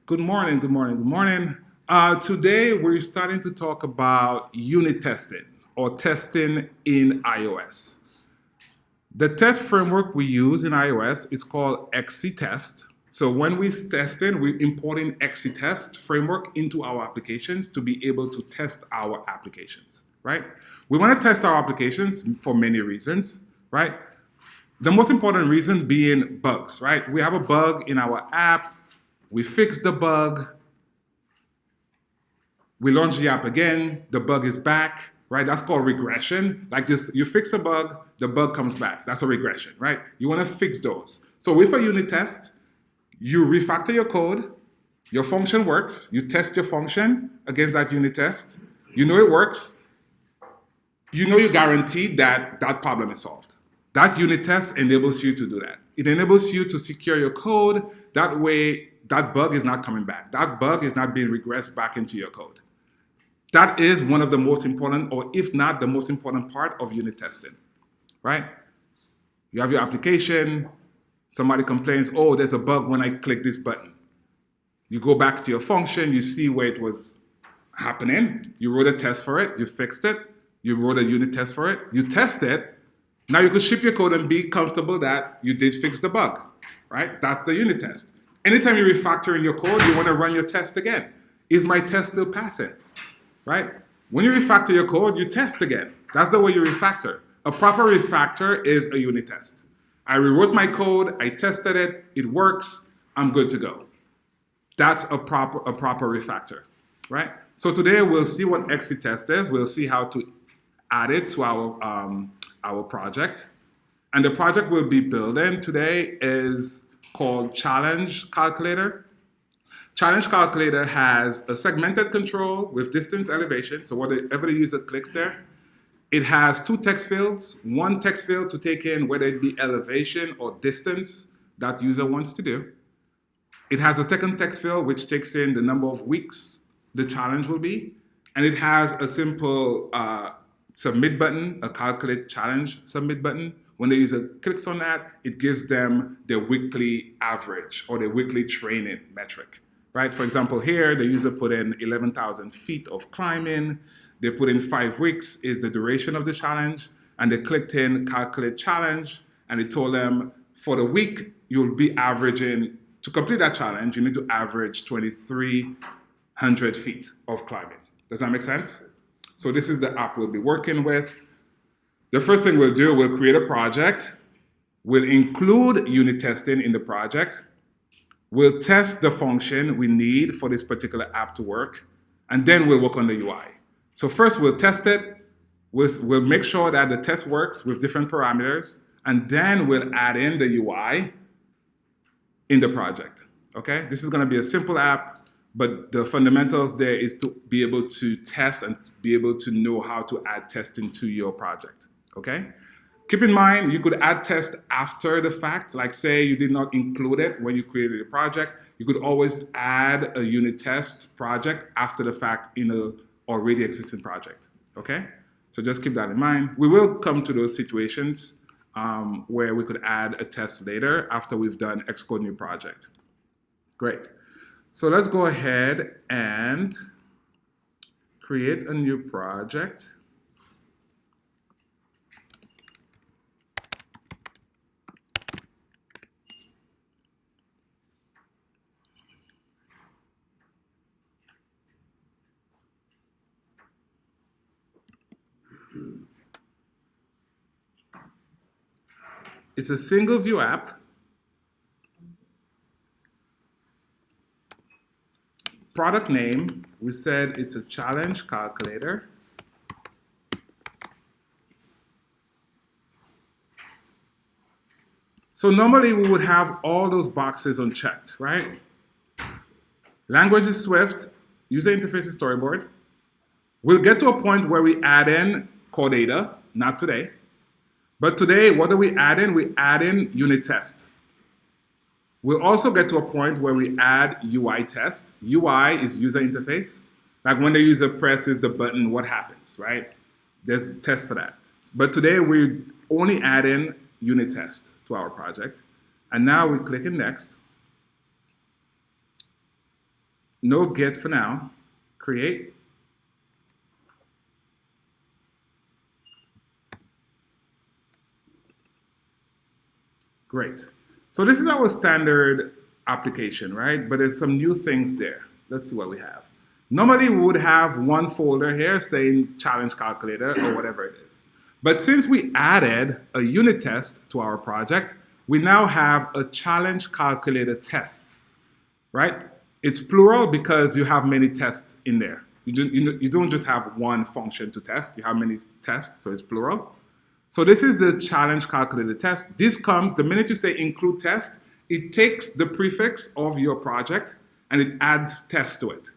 Good morning, good morning, good morning. Today we're starting to talk about unit testing or testing in iOS. The test framework we use in iOS is called XCTest. So when we're testing, we're importing XCTest framework into our applications to be able to test our applications, right? We want to test our applications for many reasons, right? The most important reason being bugs, right? We have a bug in our app, we fix the bug, we launch the app again, the bug is back, right? That's called regression. Like you fix a bug, the bug comes back. That's a regression, right? You want to fix those. So with a unit test, you refactor your code, your function works, you test your function against that unit test, you know it works, you know you're guaranteed that that problem is solved. That unit test enables you to do that. It enables you to secure your code. That way, that bug is not coming back. That bug is not being regressed back into your code. That is one of the most important, or if not the most important part of unit testing, right? You have your application, somebody complains, oh, there's a bug when I click this button. You go back to your function, you see where it was happening, you wrote a test for it, you fixed it, you wrote a unit test for it, you test it. Now you could ship your code and be comfortable that you did fix the bug, right? That's the unit test. Anytime you refactor in your code, you want to run your test again. Is my test still passing, right? When you refactor your code, you test again. That's the way you refactor. A proper refactor is a unit test. I rewrote my code, I tested it, it works, I'm good to go. That's a proper refactor, right? So today we'll see what XCTest is. We'll see how to add it to our project. And the project we'll be building today is called Challenge Calculator. Challenge Calculator has a segmented control with distance elevation. So whatever the user clicks there, it has two text fields. One text field to take in whether it be elevation or distance that user wants to do. It has a second text field which takes in the number of weeks the challenge will be. And it has a simple submit button, a calculate challenge submit button. When the user clicks on that, it gives them their weekly average or their weekly training metric, right? For example, here, the user put in 11,000 feet of climbing. They put in 5 weeks is the duration of the challenge. And they clicked in calculate challenge. And it told them for the week, you'll be averaging, to complete that challenge, you need to average 2,300 feet of climbing. Does that make sense? So this is the app we'll be working with. The first thing we'll do, we'll create a project. We'll include unit testing in the project. We'll test the function we need for this particular app to work. And then we'll work on the UI. So first we'll test it. We'll make sure that the test works with different parameters. And then we'll add in the UI in the project. Okay? This is going to be a simple app. But the fundamentals there is to be able to test and be able to know how to add testing to your project, okay? Keep in mind, you could add test after the fact. Like say you did not include it when you created a project. You could always add a unit test project after the fact in an already existing project, okay? So just keep that in mind. We will come to those situations where we could add a test later after we've done Xcode new project. Great. So let's go ahead and create a new project. It's a single view app. Product name, we said it's a challenge calculator. So normally we would have all those boxes unchecked, right? Language is Swift, user interface is storyboard. We'll get to a point where we add in core data, not today. But today, what do we add in? We add in unit test. We'll also get to a point where we add UI test. UI is user interface. Like when the user presses the button, what happens, right? There's a test for that. But today, we only add in unit test to our project. And now we click in next. No get for now. Create. Great. So this is our standard application, right? But there's some new things there. Let's see what we have. Normally we would have one folder here saying challenge calculator or whatever it is. But since we added a unit test to our project, we now have a challenge calculator tests, right? It's plural because you have many tests in there. You don't just have one function to test, you have many tests, so it's plural. So this is the challenge calculator test. This comes, the minute you say include test, it takes the prefix of your project and it adds test to it.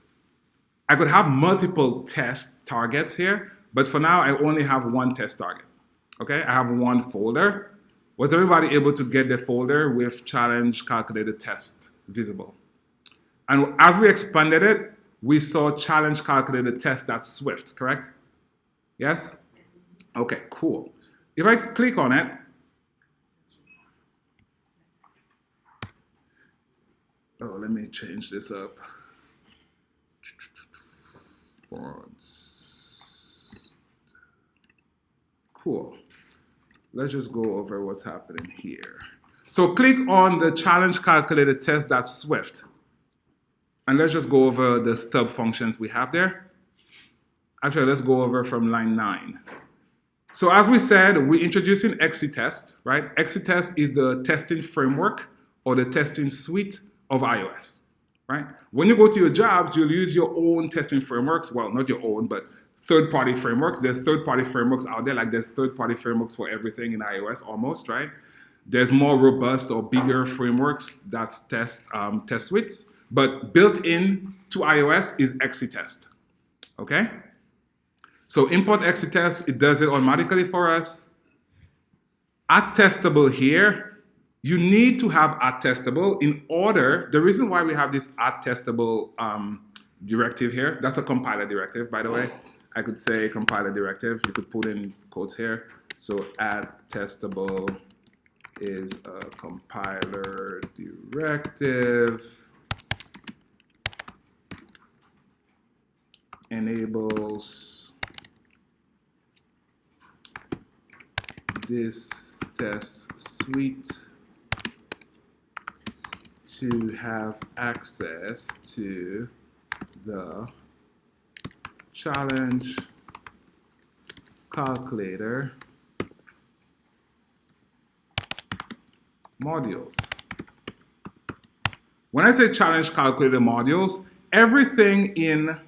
I could have multiple test targets here, but for now I only have one test target. Okay, I have one folder. Was everybody able to get the folder with challenge calculator test visible? And as we expanded it, we saw challenge calculator test.swift, correct? Yes? Okay, cool. If I click on it, oh, let me change this up. Cool. Let's just go over what's happening here. So click on the challenge calculator test.swift. And let's just go over the stub functions we have there. Actually, let's go over from line 9. So as we said, we're introducing XCTest, right? XCTest is the testing framework or the testing suite of iOS, right? When you go to your jobs, you'll use your own testing frameworks. Well, not your own, but third-party frameworks. There's third-party frameworks out there, like there's third-party frameworks for everything in iOS almost, right? There's more robust or bigger frameworks that's test suites, but built in to iOS is XCTest, okay? So import XCTest, it does it automatically for us. At testable here, you need to have at testable in order, the reason why we have this at testable directive here, that's a compiler directive, by the way. I could say compiler directive, you could put in quotes here. So at testable is a compiler directive, enables this test suite to have access to the challenge calculator modules. When I say challenge calculator modules, everything in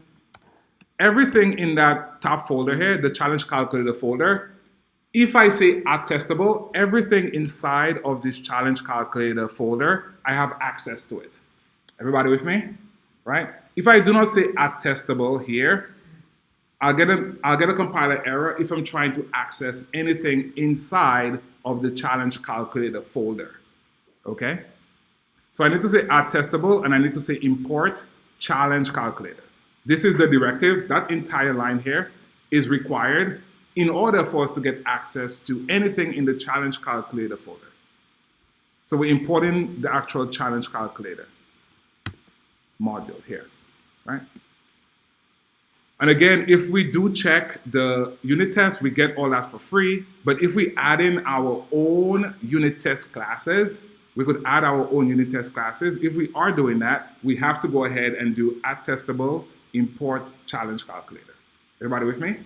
that top folder here, the challenge calculator folder, if I say at testable, everything inside of this challenge calculator folder, I have access to it. Everybody with me? Right? If I do not say at testable here, I'll get a compiler error if I'm trying to access anything inside of the challenge calculator folder. Okay? So I need to say at testable and I need to say import challenge calculator. This is the directive. That entire line here is required in order for us to get access to anything in the challenge calculator folder. So we're importing the actual challenge calculator module here, right? And again, if we do check the unit test, we get all that for free. But if we add in our own unit test classes, we could add our own unit test classes. If we are doing that, we have to go ahead and do at testable import challenge calculator. Everybody with me?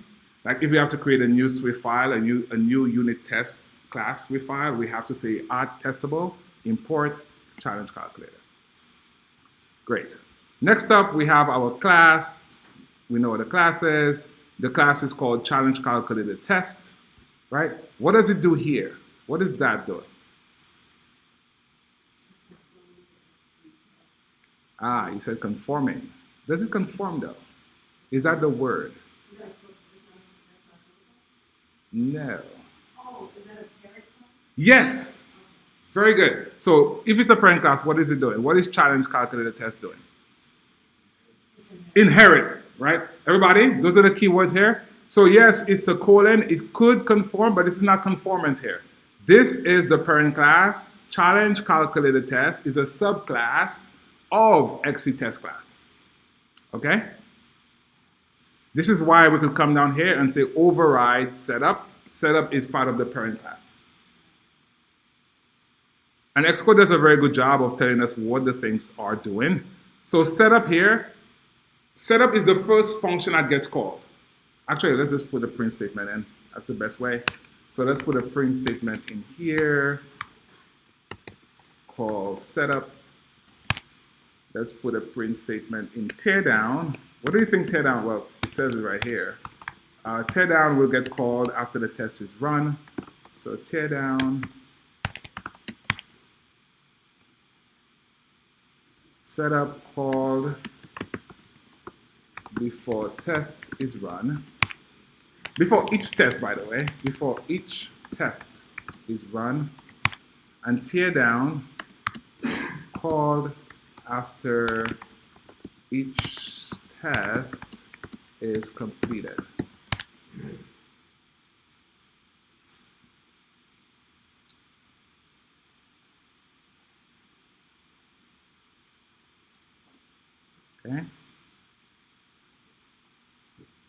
Like if we have to create a new Swift file, a new unit test class Swift file, we have to say add testable, import challenge calculator. Great. Next up, we have our class. We know what the class is. The class is called challenge calculator test, right? What does it do here? What is that doing? Ah, you said conforming. Does it conform though? Is that the word? No. Oh, is that a parent class? Yes. Very good. So if it's a parent class, what is it doing? What is challenge calculator test doing? Inherit, right? Everybody, those are the keywords here. So yes, it's a colon. It could conform, but this is not conformance here. This is the parent class. Challenge calculator test is a subclass of XCTest class. Okay? This is why we could come down here and say override setup. Setup is part of the parent class. And Xcode does a very good job of telling us what the things are doing. So setup here, setup is the first function that gets called. Actually, let's just put a print statement in. That's the best way. So let's put a print statement in here called setup. Let's put a print statement in teardown. What do you think teardown? Well, it says it right here. Teardown will get called after the test is run. So teardown. Setup called before test is run. Before each test, by the way. Before each test is run. And teardown called after each test is completed. Okay.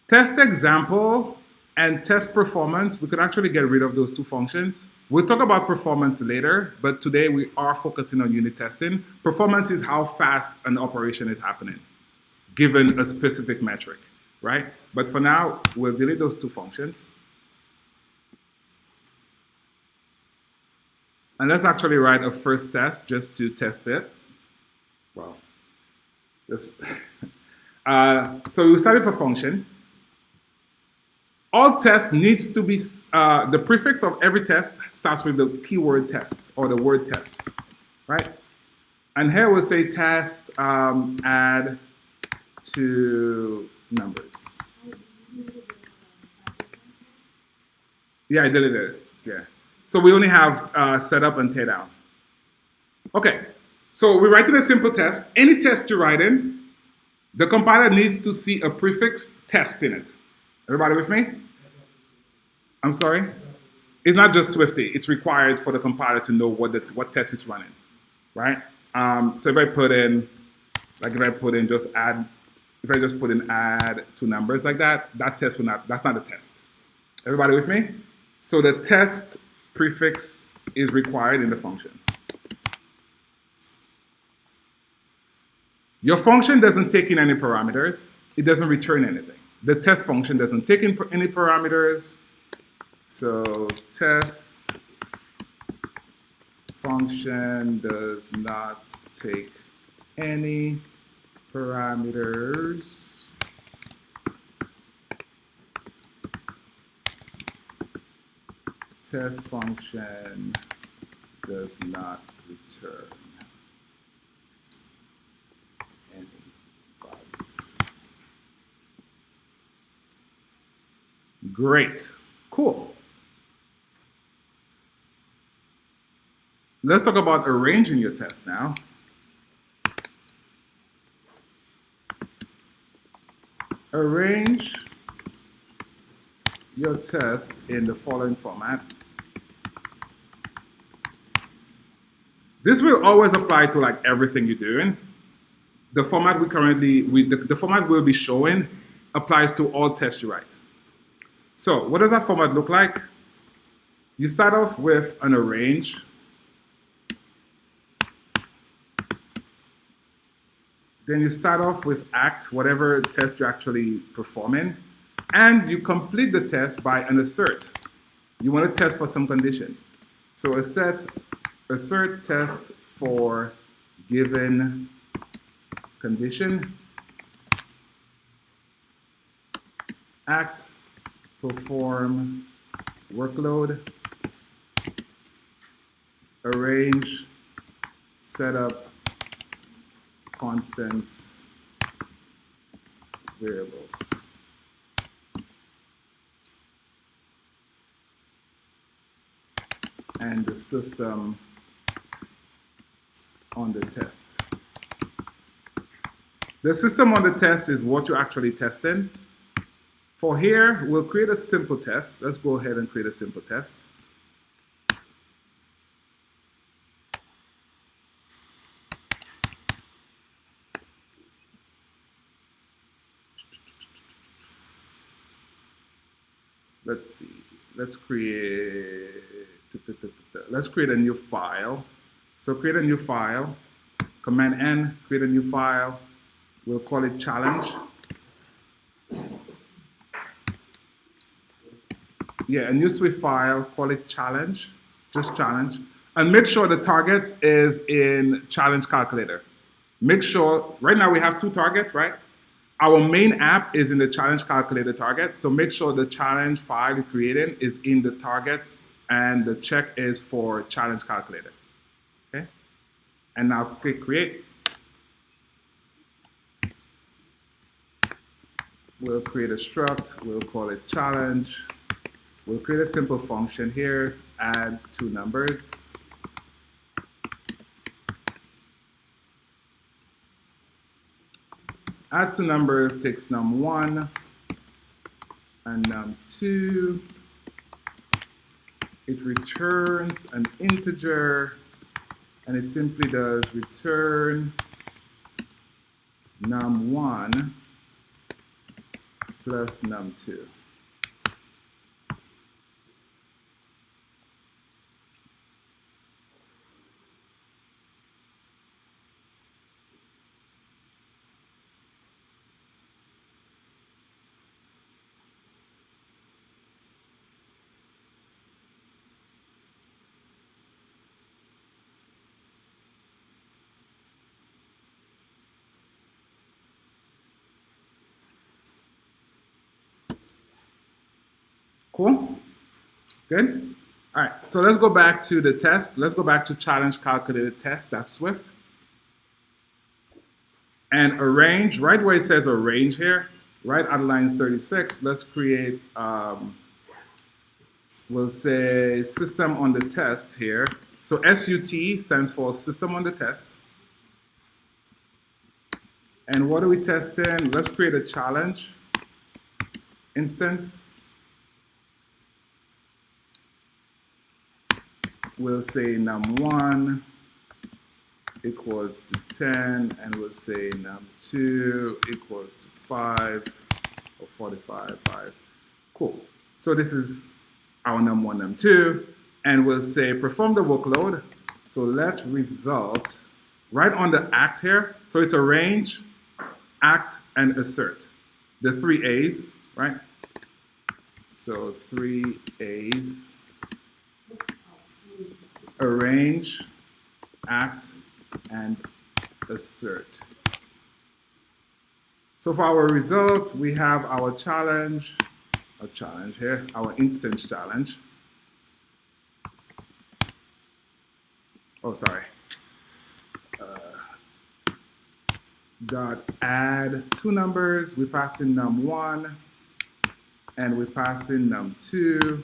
Test example and test performance, we could actually get rid of those two functions. We'll talk about performance later, but today we are focusing on unit testing. Performance is how fast an operation is happening, given a specific metric, right? But for now, we'll delete those two functions. And let's actually write a first test just to test it. Well, this. So we started for function. All tests needs to be, the prefix of every test starts with the keyword test or the word test, right? And here we'll say test add to numbers. Yeah, I deleted it, yeah. So we only have setup and teardown. Okay, so we're writing a simple test. Any test you write in, the compiler needs to see a prefix test in it. Everybody with me? I'm sorry? It's not just Swifty. It's required for the compiler to know what test it's running, right? So if I put in, like if I put in just add, if I just put in add two numbers like that, that test will not, that's not a test. Everybody with me? So the test prefix is required in the function. Your function doesn't take in any parameters. It doesn't return anything. The test function doesn't take in any parameters. So test function does not take any parameters. Test function does not return any values. Great, cool. Let's talk about arranging your test now. Arrange your test in the following format. This will always apply to like everything you're doing. The format the format we'll be showing applies to all tests you write. So what does that format look like? You start off with an arrange. Then you start off with act, whatever test you're actually performing, and you complete the test by an assert. You want to test for some condition. So assert test for given condition, act, perform workload, arrange, setup, constants, variables. And the system on the test. The system on the test is what you're actually testing. For here, we'll create a simple test. Let's go ahead and create a simple test. let's see, let's create a new file. So create a new file, Command N, create a new file. We'll call it challenge. Yeah, a new Swift file, call it challenge, just challenge. And make sure the target is in challenge calculator. Make sure, right now we have two targets, right? Our main app is in the challenge calculator target. So make sure the challenge file you're creating is in the targets and the check is for challenge calculator. Okay? And now click create. We'll create a struct, we'll call it challenge. We'll create a simple function here, add two numbers. Add two numbers takes num1 and num2. It returns an integer, and it simply does return num1 plus num2. Cool? Good? All right, so let's go back to the test. Let's go back to challenge calculated test, that's Swift. And arrange, right where it says arrange here, right at line 36, let's create, we'll say system on the test here. So SUT stands for system on the test. And what are we testing? Let's create a challenge instance. We'll say num1 equals to 10, and we'll say num2 equals to 5, or 45, 5. Cool. So this is our num1, num2, and we'll say perform the workload. So let result, right on the act here, so it's arrange, act, and assert. The three A's, right? So three A's. Arrange, act, and assert. So for our result, we have our challenge here, our instance challenge. Oh, sorry. Dot add two numbers. We pass in num1, and we pass in num2.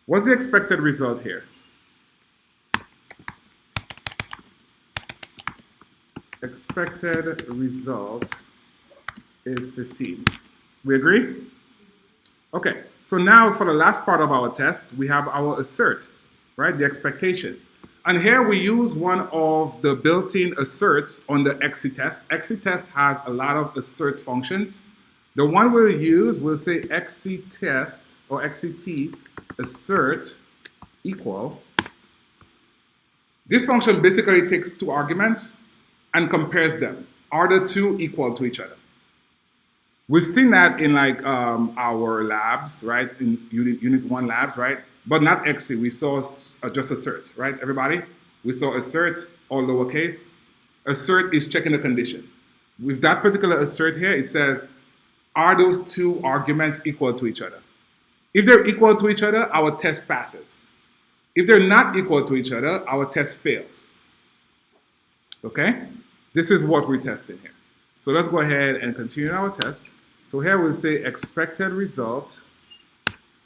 What's the expected result here? Expected result is 15. We agree? Okay, so now for the last part of our test, we have our assert, right? The expectation. And here we use one of the built-in asserts on the XCTest. XCTest has a lot of assert functions. The one we'll use, we'll say XCTest or XCT assert equal. This function basically takes two arguments and compares them. Are the two equal to each other? We've seen that in like our labs, right? In unit 1 labs, right? But not XC. We saw just assert, right? Everybody? We saw assert, all lowercase. Assert is checking the condition. With that particular assert here, it says, are those two arguments equal to each other? If they're equal to each other, our test passes. If they're not equal to each other, our test fails. Okay? This is what we're testing here. So let's go ahead and continue our test. So here we'll say expected result.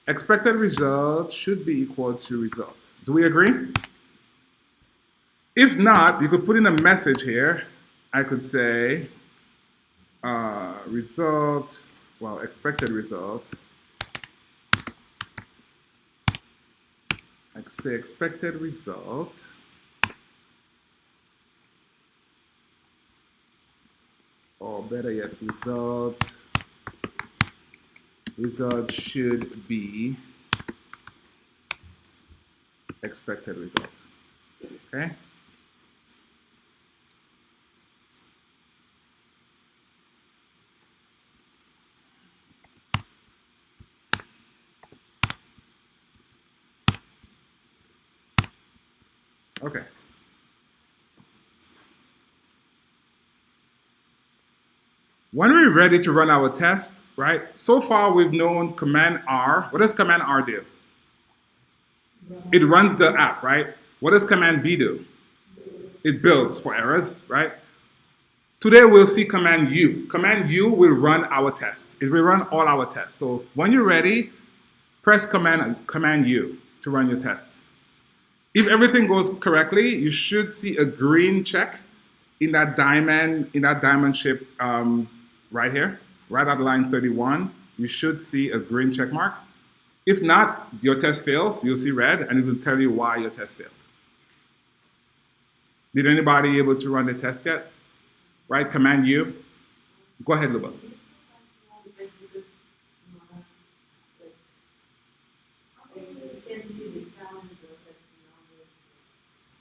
Expected result should be equal to result. Do we agree? If not, you could put in a message here. I could say result, well, expected result. I could say expected result or better yet, result result should be expected result. Okay? Okay. When we're ready to run our test, right? So far we've known Command R. What does Command R do? It runs the app, right? What does Command B do? It builds for errors, right? Today we'll see Command U. Command U will run our test. It will run all our tests. So when you're ready, press Command U to run your test. If everything goes correctly, you should see a green check in that diamond shape right here, right at line 31. You should see a green check mark. If not, your test fails. You'll see red, and it will tell you why your test failed. Did anybody able to run the test yet? Right, Command U. Go ahead, Luba.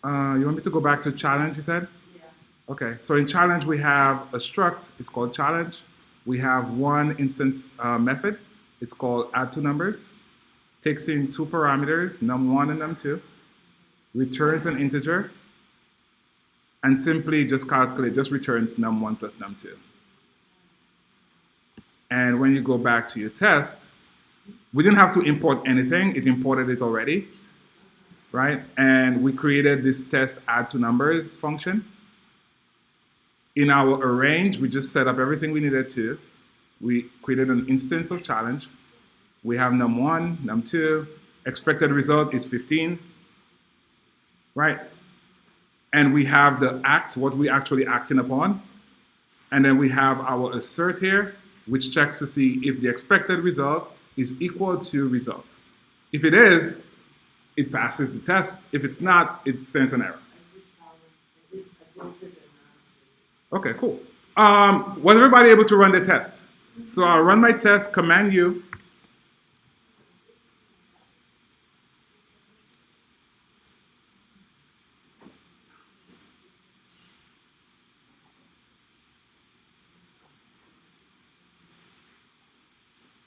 You want me to go back to challenge, you said? Yeah. Okay, so in challenge we have a struct, it's called challenge. We have one instance method, it's called add two numbers. Takes in two parameters, num1 and num2, returns an integer, and simply just returns num1 plus num2. And when you go back to your test, we didn't have to import anything, it imported it already, right? And we created this test add two numbers function. In our arrange, we just set up everything we needed to. We created an instance of challenge. We have num1, num2, expected result is 15, right? And we have the act, what we actually acting upon. And then we have our assert here, which checks to see if the expected result is equal to result. If it is, it passes the test. If it's not, it sends an error. Okay, cool. Was everybody able to run the test? So I'll run my test, Command U.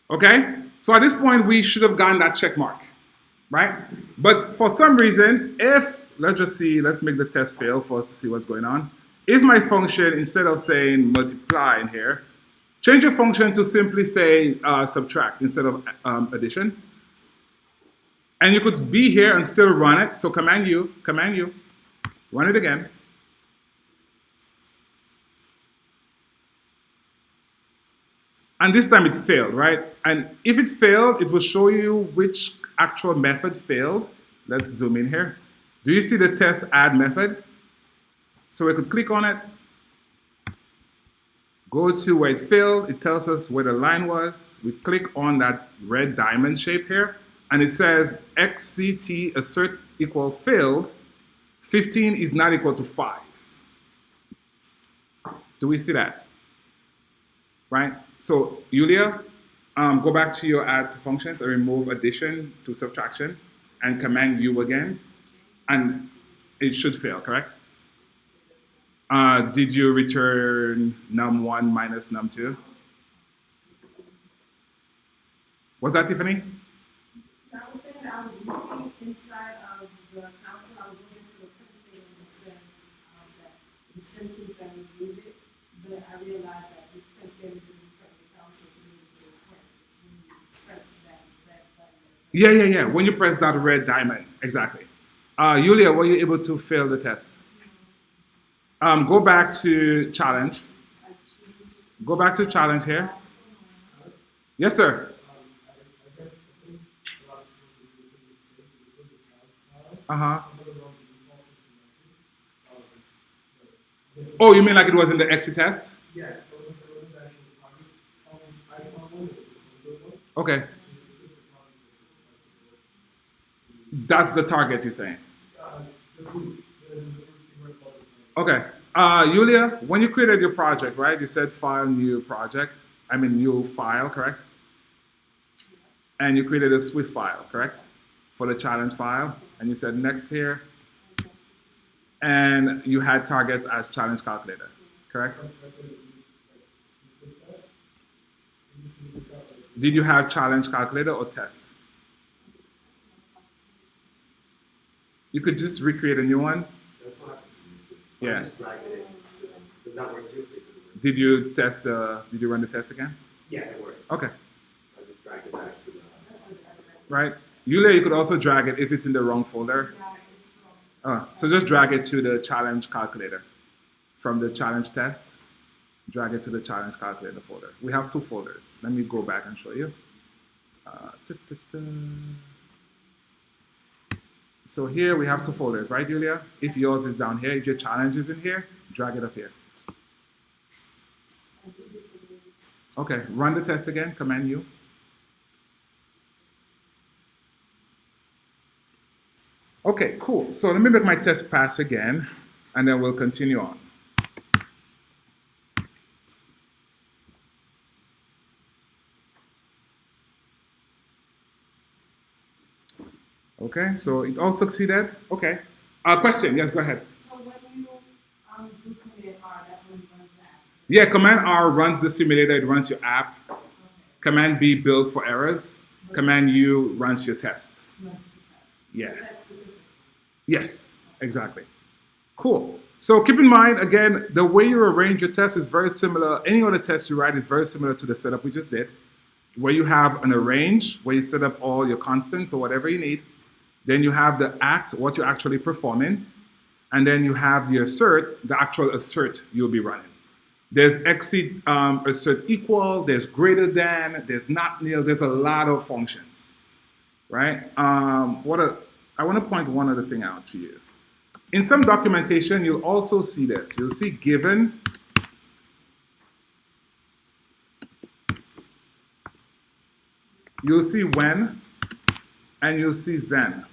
Okay, so at this point we should have gotten that check mark, right? But for some reason, let's make the test fail for us to see what's going on. If my function, instead of saying multiply in here, change your function to simply say subtract instead of addition. And you could be here and still run it. So Command U, run it again. And this time it failed, right? And if it failed, it will show you which actual method failed. Let's zoom in here. Do you see the test add method? So we could click on it, go to where it failed. It tells us where the line was. We click on that red diamond shape here, and it says xct assert equal failed. 15 is not equal to 5. Do we see that? Right? So Yulia, go back to your add to functions and remove addition to subtraction and Command U again, and it should fail, correct? Did you return num1 minus num2? Was that Tiffany? I was saying that I was looking inside of the council, I was looking for the print statement that says that the sentence that reviewed it, but I realized that this print statement doesn't print the council, it needs to print when you press that button. Yeah. When you press that red diamond, exactly. Yulia, were you able to fail the test? Go back to challenge. Go back to challenge here. Yes, sir. Uh-huh. Oh, you mean like it was in the exit test? Okay. That's the target you're saying? Okay. Yulia, when you created your project, right? You said file, new project. New file, correct? and you created a Swift file, correct? For the challenge file, and you said next here, and you had targets as challenge calculator, correct? Did you have challenge calculator or test? You could just recreate a new one. That's what happens to me too. Yeah. Just drag it in. Does that work too? Did you test? Did you run the test again? Yeah, it worked. Okay. So I just dragged it back to the. Right. Yulia, you could also drag it if it's in the wrong folder. So just drag it to the challenge calculator. From the challenge test, drag it to the challenge calculator folder. We have 2 folders. Let me go back and show you. So here we have 2 folders, right, Yulia? If yours is down here, if your challenge is in here, drag it up here. Okay, run the test again, Command U. Okay, cool. So let me make my test pass again, and then we'll continue on. Okay, so it all succeeded. Okay. Question, yes, go ahead. So when you do Command R, that one runs that. Yeah, Command R runs the simulator, it runs your app. Okay. Command B builds for errors. Command U runs your tests. Yeah. That's specific. Yes, exactly. Cool. So keep in mind, again, the way you arrange your test is very similar. Any other test you write is very similar to the setup we just did, where you have an arrange, where you set up all your constants or whatever you need. Then you have the act, what you're actually performing. And then you have the assert, the actual assert you'll be running. There's exceed, assert equal, there's greater than, there's not nil, there's a lot of functions, right? I want to point one other thing out to you. In some documentation, you'll also see this. You'll see given, you'll see when, and you'll see then.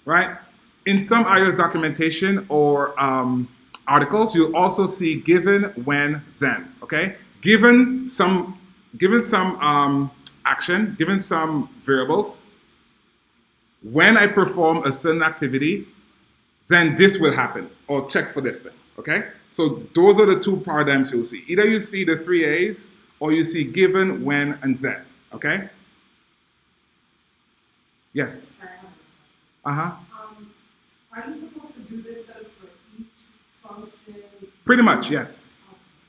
Right? In some iOS documentation or articles, you'll also see given, when, then. Okay? Given some action, given some variables, when I perform a certain activity, then this will happen, or check for this thing. Okay? So those are the 2 paradigms you'll see. Either you see the 3 A's, or you see given, when, and then. Okay? Yes. Uh-huh. Are you supposed to do this for each function? Pretty much, yes.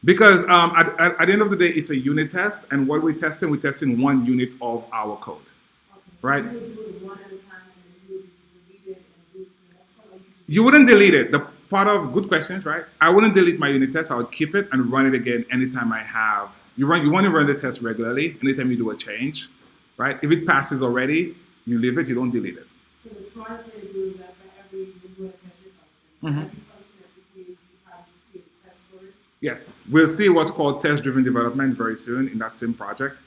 Because at the end of the day, it's a unit test, and what we're testing 1 unit of our code. Okay. Right? So you would do it one at a time, and then you would delete it and do the next one? Or You wouldn't delete it. The part of good questions, right? I wouldn't delete my unit test. I would keep it and run it again anytime I have. You want to run the test regularly, anytime you do a change, right? If it passes already, you leave it, you don't delete it. So the smartest way to do is that for every you test your function. Mhm. Every function that you create, you probably create a test for it. Yes, we'll see what's called test-driven development very soon in that same project,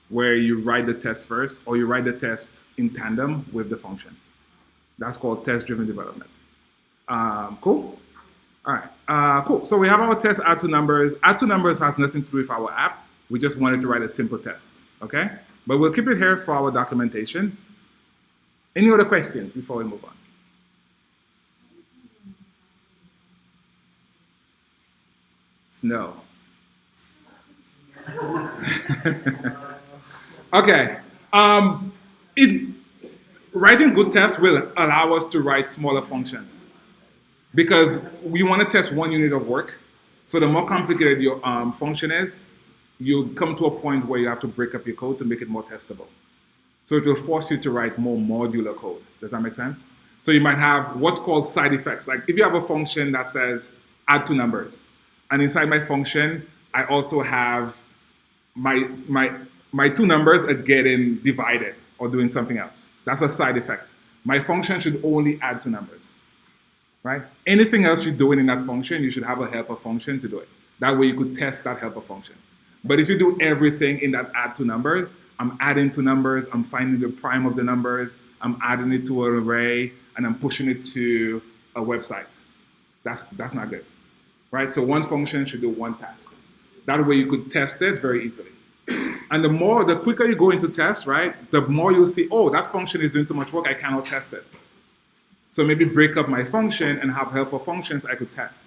where you write the test first, or you write the test in tandem with the function. That's called test-driven development. Cool? All right, cool. So we have our test add to numbers. Add to numbers has nothing to do with our app. We just wanted to write a simple test, okay? But we'll keep it here for our documentation. Any other questions before we move on? Snow. Okay. Writing good tests will allow us to write smaller functions because we want to test 1 unit of work. So the more complicated your function is, you come to a point where you have to break up your code to make it more testable. So it will force you to write more modular code. Does that make sense? So you might have what's called side effects. Like if you have a function that says add 2 numbers, and inside my function, I also have my 2 numbers are getting divided or doing something else. That's a side effect. My function should only add 2 numbers, right? Anything else you're doing in that function, you should have a helper function to do it. That way you could test that helper function. But if you do everything in that add 2 numbers, I'm adding 2 numbers, I'm finding the prime of the numbers, I'm adding it to an array, and I'm pushing it to a website. That's not good, right? So 1 function should do 1 task. That way you could test it very easily. And the quicker you go into test, right, the more you'll see, oh, that function is doing too much work, I cannot test it. So maybe break up my function and have helper functions I could test.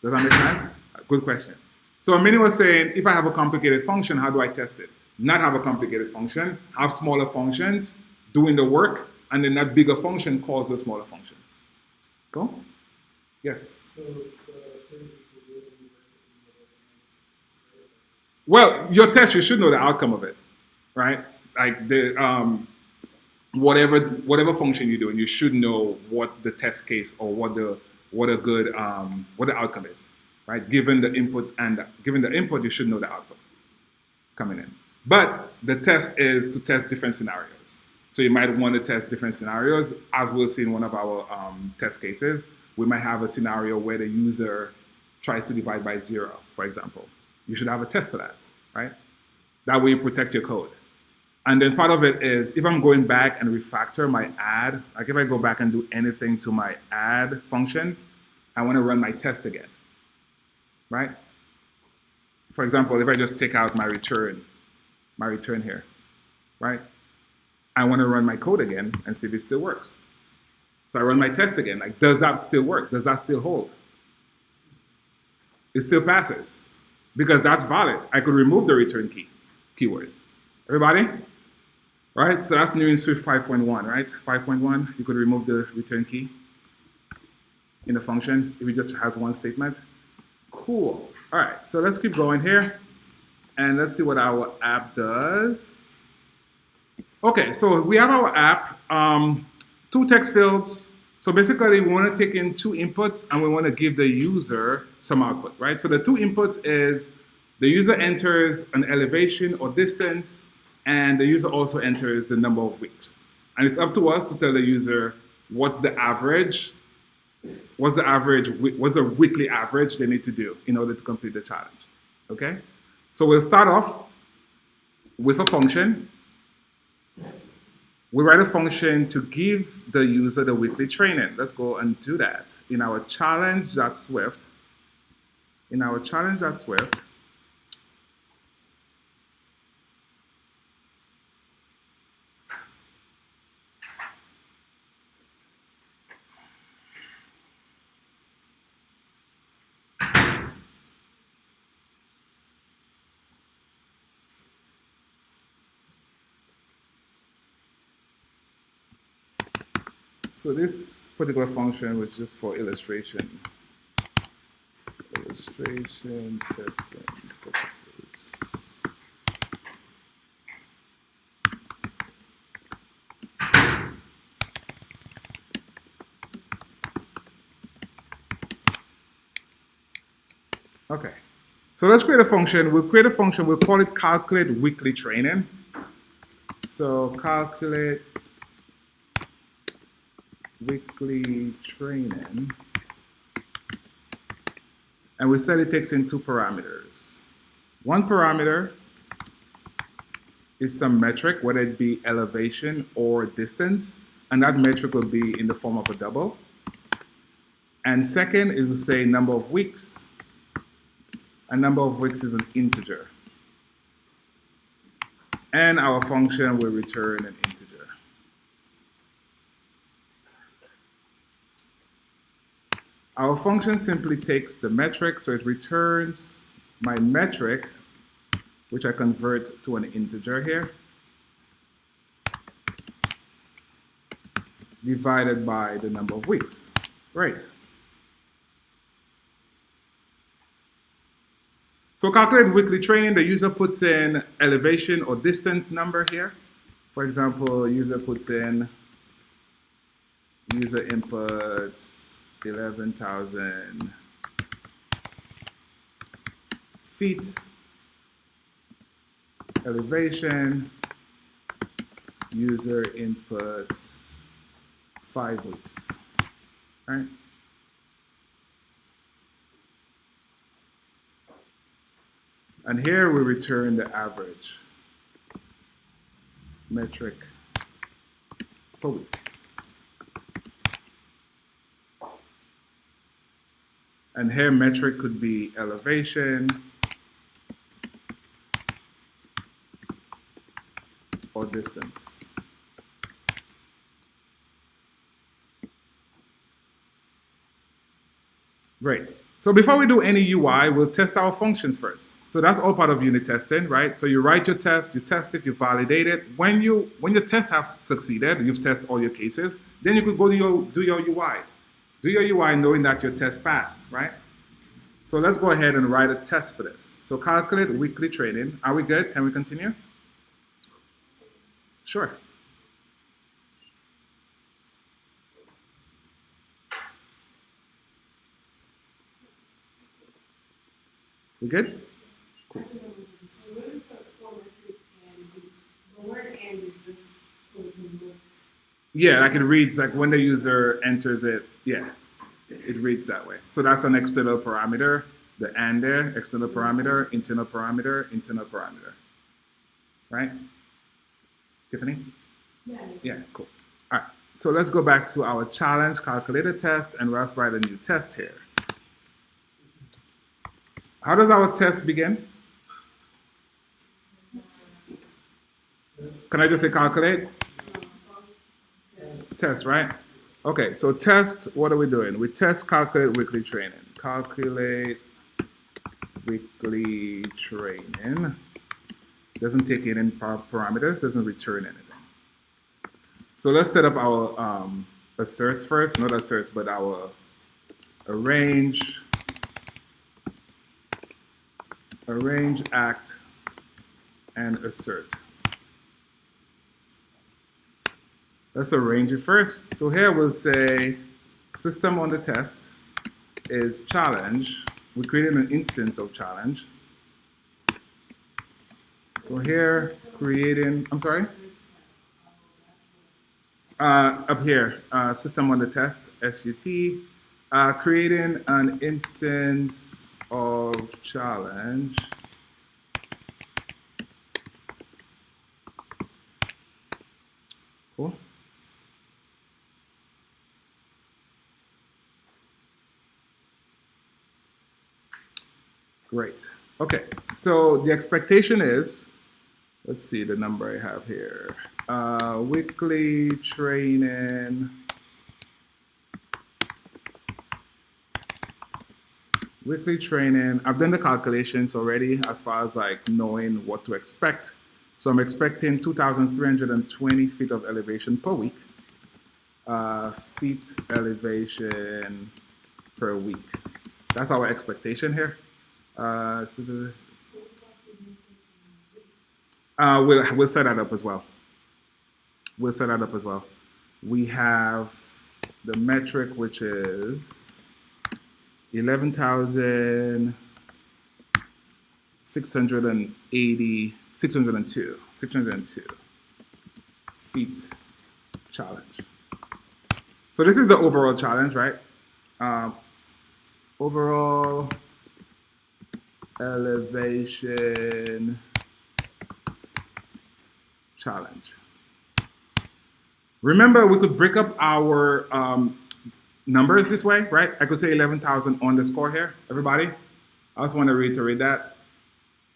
Does that make sense? Good question. So Minnie was saying, if I have a complicated function, how do I test it? Not have a complicated function, have smaller functions doing the work, and then that bigger function calls those smaller functions. Go? Yes? Well, your test, you should know the outcome of it, right? Like whatever function you're doing, you should know what the test case or what the outcome is, right? Given the input, you should know the output coming in. But the test is to test different scenarios. So you might want to test different scenarios, as we'll see in one of our test cases. We might have a scenario where the user tries to divide by 0, for example. You should have a test for that, right? That way you protect your code. And then part of it is, if I'm going back and refactor my add, like if I go back and do anything to my add function, I want to run my test again, right? For example, if I just take out my return here, right? I want to run my code again and see if it still works. So I run my test again, like, does that still work? Does that still hold? It still passes, because that's valid. I could remove the return keyword. Everybody? Right, so that's new in Swift 5.1, right? 5.1, you could remove the return key in the function if it just has one statement. Cool. All right, so let's keep going here, and let's see what our app does. Okay, so we have our app, 2 text fields. So basically, we want to take in 2 inputs, and we want to give the user some output, right? So the 2 inputs is the user enters an elevation or distance, and the user also enters the number of weeks. And it's up to us to tell the user what's the weekly average they need to do in order to complete the challenge, okay? So we'll start off with a function. We write a function to give the user the weekly training. Let's go and do that. In our challenge.swift, so this particular function was just for illustration. Illustration testing purposes. Okay, so let's create a function. We'll create a function, we'll call it calculate weekly training. So calculate weekly training. And we said it takes in 2 parameters. One parameter is some metric, whether it be elevation or distance, and that metric will be in the form of a double. And second, it will say number of weeks. And number of weeks is an integer. And our function will return an integer. Our function simply takes the metric, so it returns my metric, which I convert to an integer here, divided by the number of weeks. Right. So calculate weekly training, the user puts in elevation or distance number here. For example, user puts in, user inputs 11,000 feet, elevation, user inputs 5 weeks, right? And here we return the average metric per week. And here metric could be elevation, distance. Great. So before we do any UI, we'll test our functions first. So that's all part of unit testing, right? So you write your test, you test it, you validate it. When your tests have succeeded, you've tested all your cases, then you could go to do your UI. Do your UI knowing that your test passed, right? So let's go ahead and write a test for this. So calculate weekly training. Are we good? Can we continue? Sure. We good? Cool. So when we put four metrics and the word "and" is just so we can look. Yeah, like it reads, like when the user enters it, yeah, it reads that way. So that's an external parameter, the and there, external parameter, internal parameter, right? Tiffany? Yeah. Yeah, cool. All right, so let's go back to our challenge calculator test and let's write a new test here. How does our test begin? Can I just say calculate? Test, right? Okay, so test, what are we doing? We test calculate weekly training. Calculate weekly training. Doesn't take in any parameters, doesn't return anything. So let's set up our asserts first, not asserts, but our arrange, act, and assert. Let's arrange it first. So here we'll say system on the test is challenge. We created an instance of challenge. So here creating, I'm sorry? Up here, system on the test, SUT, creating an instance of challenge. Cool. Great. Okay, so the expectation is, let's see the number I have here. Weekly training. Weekly training. I've done the calculations already as far as like knowing what to expect. So I'm expecting 2,320 feet of elevation per week. Feet elevation per week. That's our expectation here. We'll set that up as well. We'll set that up as well. We have the metric, which is 602 feet challenge. So this is the overall challenge, right? Overall elevation challenge. Remember, we could break up our numbers this way, right? I could say 11,000 underscore here, everybody. I also want to reiterate that.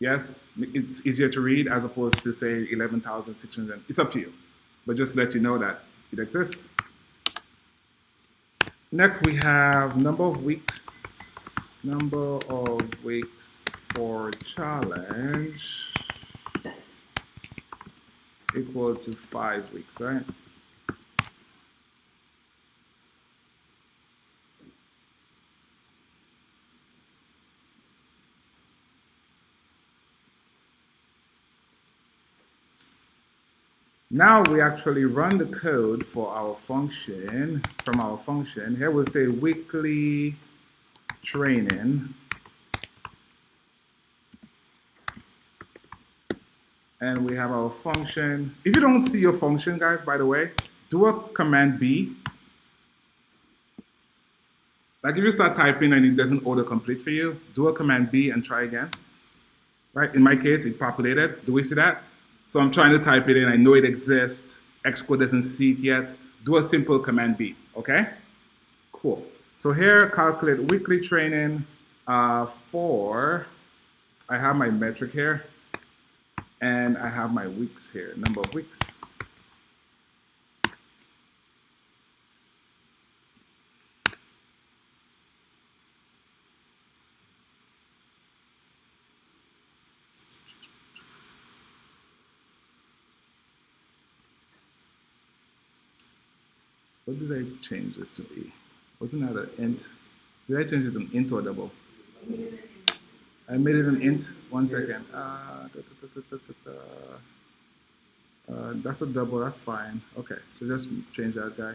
Yes, it's easier to read as opposed to say 11,600. It's up to you, but just to let you know that it exists. Next, we have number of weeks for challenge equal to 5 weeks, right? Now we actually run the code for our function, from our function. Here we'll say weekly training. And we have our function. If you don't see your function, guys, by the way, do a command B. Like if you start typing and it doesn't autocomplete for you, do a command B and try again. Right? In my case, it populated. Do we see that? So I'm trying to type it in. I know it exists. Xcode doesn't see it yet. Do a simple command B, okay? Cool. So here, calculate weekly training for, I have my metric here. And I have my weeks here, number of weeks. What did I change this to be? Wasn't that an int? Did I change it to an int or a double? I made it an int. 1 second. That's a double. That's fine. Okay, so just change that guy.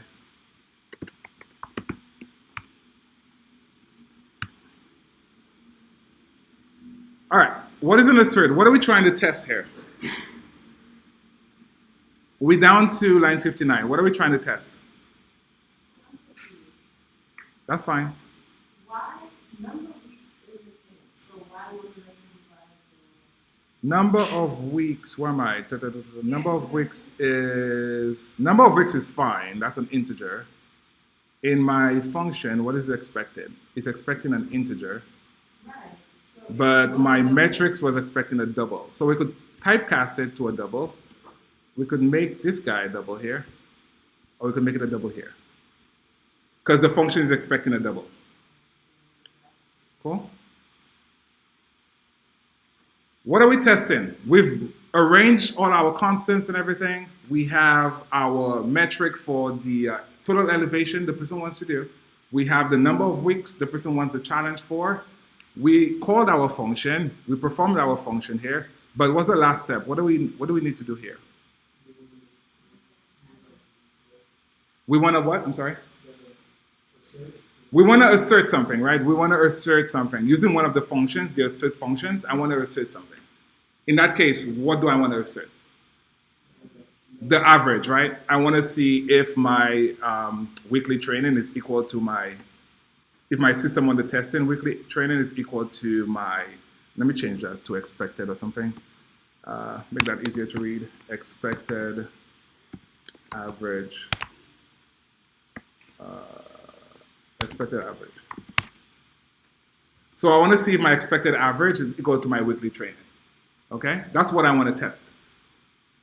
All right. What is an assert? What are we trying to test here? We're down to line 59. What are we trying to test? That's fine. Why, number of weeks is a thing, so why would it let you find Number of weeks. Where am I? Number of weeks is fine. That's an integer. In my function, what is expected? It's expecting an integer, right? So but my metrics was expecting a double. So we could typecast it to a double. We could make this guy a double here, or we could make it a double here. Because the function is expecting a double. Cool? What are we testing? We've arranged all our constants and everything. We have our metric for the total elevation the person wants to do. We have the number of weeks the person wants the challenge for. We called our function. We performed our function here. But what's the last step? What do we need to do here? We want to what? I'm sorry? We want to assert something, right? We want to assert something. Using one of the functions, the assert functions, I want to assert something. In that case, what do I want to assert? The average, right? I want to see if my weekly training is equal to if my system on the testing weekly training is equal to let me change that to expected or something. Make that easier to read. Expected average. Expected average. So I want to see if my expected average is equal to my weekly training. Okay? That's what I want to test.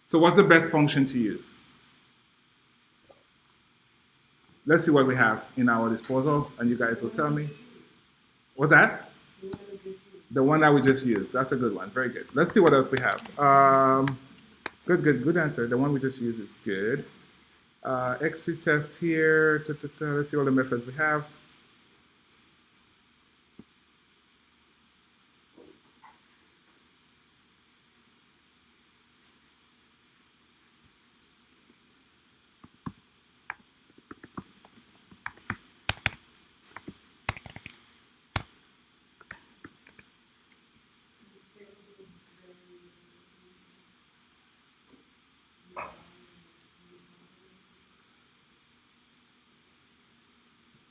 So what's the best function to use? Let's see what we have in our disposal, and you guys will tell me. What's that? The one that we just used. That's a good one. Very good. Let's see what else we have. Good answer. The one we just used is good. XC test here. Let's see all the methods we have.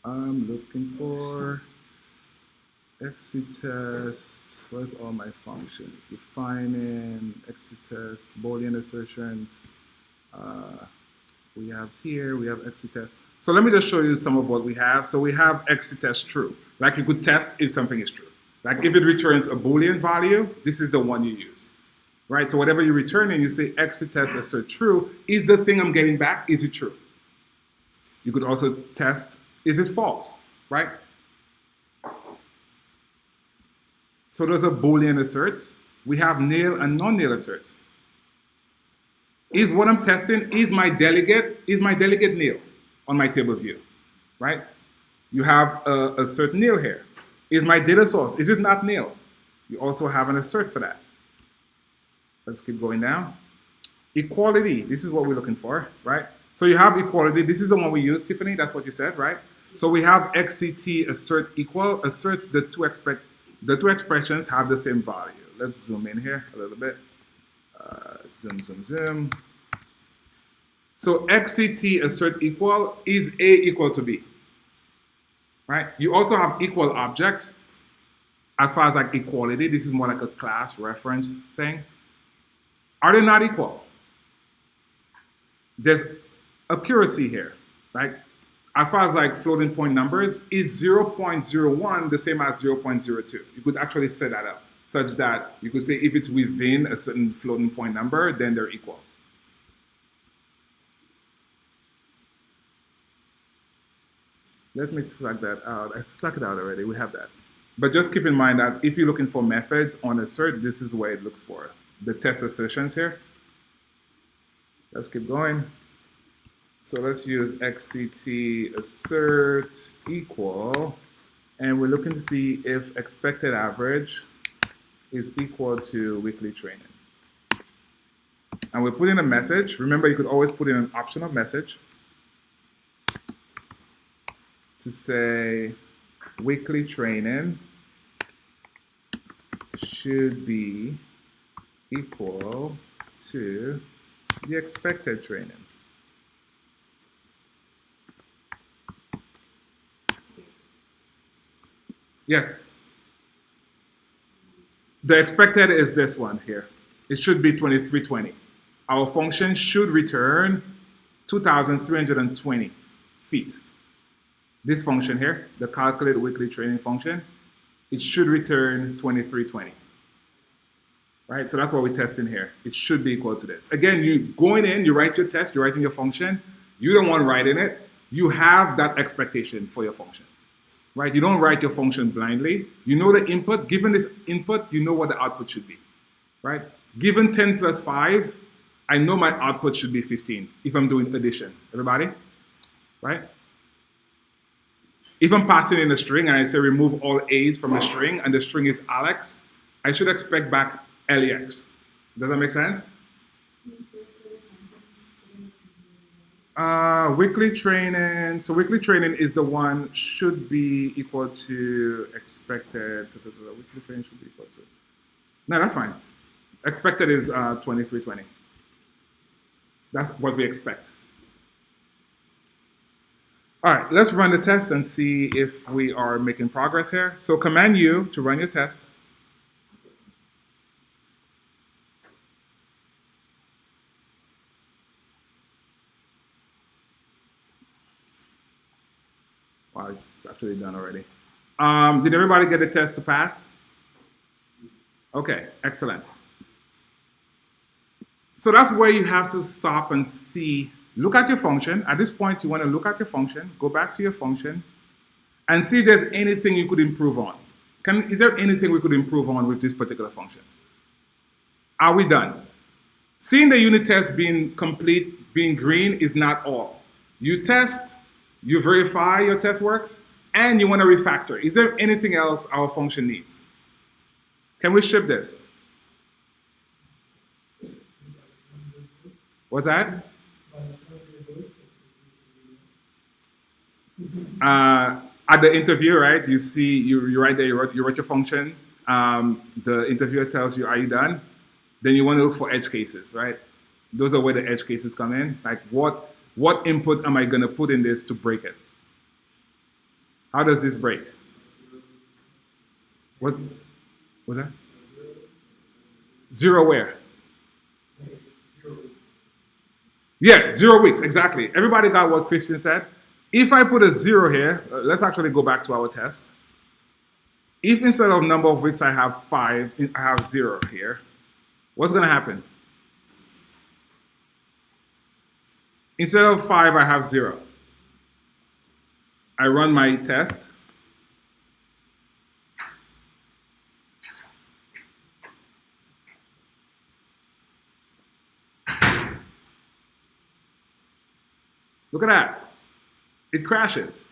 I'm looking for XC test. Where's all my functions? Defining, XC test, Boolean assertions. We have XC test. So let me just show you some of what we have. So we have XC test true. Like you could test if something is true. Like if it returns a Boolean value, this is the one you use. Right? So whatever you return and you say XC test assert true, is the thing I'm getting back, is it true? You could also test, is it false, right? So those are Boolean asserts. We have nil and non-nil asserts. Is what I'm testing, is my delegate nil on my table view, right? You have a assert nil here. Is my data source, is it not nil? You also have an assert for that. Let's keep going down. Equality, this is what we're looking for, right? So you have equality. This is the one we use, Tiffany. That's what you said, right? So we have XCT assert equal. Asserts the two expressions have the same value. Let's zoom in here a little bit. Zoom. So XCT assert equal is A equal to B, right? You also have equal objects. As far as like equality, this is more like a class reference thing. Are they not equal? There's accuracy here, right? As far as like floating point numbers, is 0.01 the same as 0.02? You could actually set that up. such that you could say if it's within a certain floating point number, then they're equal. Let me suck that out. I sucked it out already. We have that. But just keep in mind that if you're looking for methods on assert, this is where it looks for the test assertions here. Let's keep going. So let's use XCT assert equal, and we're looking to see if expected average is equal to weekly training. And we put in a message. Remember, you could always put in an optional message to say weekly training should be equal to the expected training. Yes. The expected is this one here. It should be 2320. Our function should return 2,320 feet. This function here, the calculate weekly training function, it should return 2320. Right? So that's what we're testing here. It should be equal to this. Again, you going in, you write your test, you're writing your function. You don't want to write in it. You have that expectation for your function. Right? You don't write your function blindly. You know the input. Given this input, you know what the output should be. Right? Given 10 plus 5, I know my output should be 15 if I'm doing addition. Everybody? Right? If I'm passing in a string and I say remove all A's from a string and the string is Alex, I should expect back LEX. Does that make sense? Weekly training. So weekly training is the one should be equal to expected. Weekly training should be equal to. No, that's fine. Expected is 2320. That's what we expect. All right, let's run the test and see if we are making progress here. So Command U to run your test. Wow, it's actually done already. Did everybody get the test to pass? Okay, excellent. So that's where you have to stop and see. Look at your function. At this point, you want to look at your function, go back to your function, and see if there's anything you could improve on. Is there anything we could improve on with this particular function? Are we done? Seeing the unit test being complete, being green is not all. You test, you verify your test works, and you want to refactor. Is there anything else our function needs? Can we ship this? What's that? At the interview, right? You see, you write there, you wrote your function. The interviewer tells you, are you done? Then you want to look for edge cases, right? Those are where the edge cases come in. Like what input am I going to put in this to break it? How does this break? What was that? 0 where? Yeah, 0 weeks, exactly. Everybody got what Christian said? If I put a 0 here, let's actually go back to our test. If instead of number of weeks I have 5, I have 0 here, what's going to happen? Instead of 5, I have 0. I run my test. Look at that. It crashes.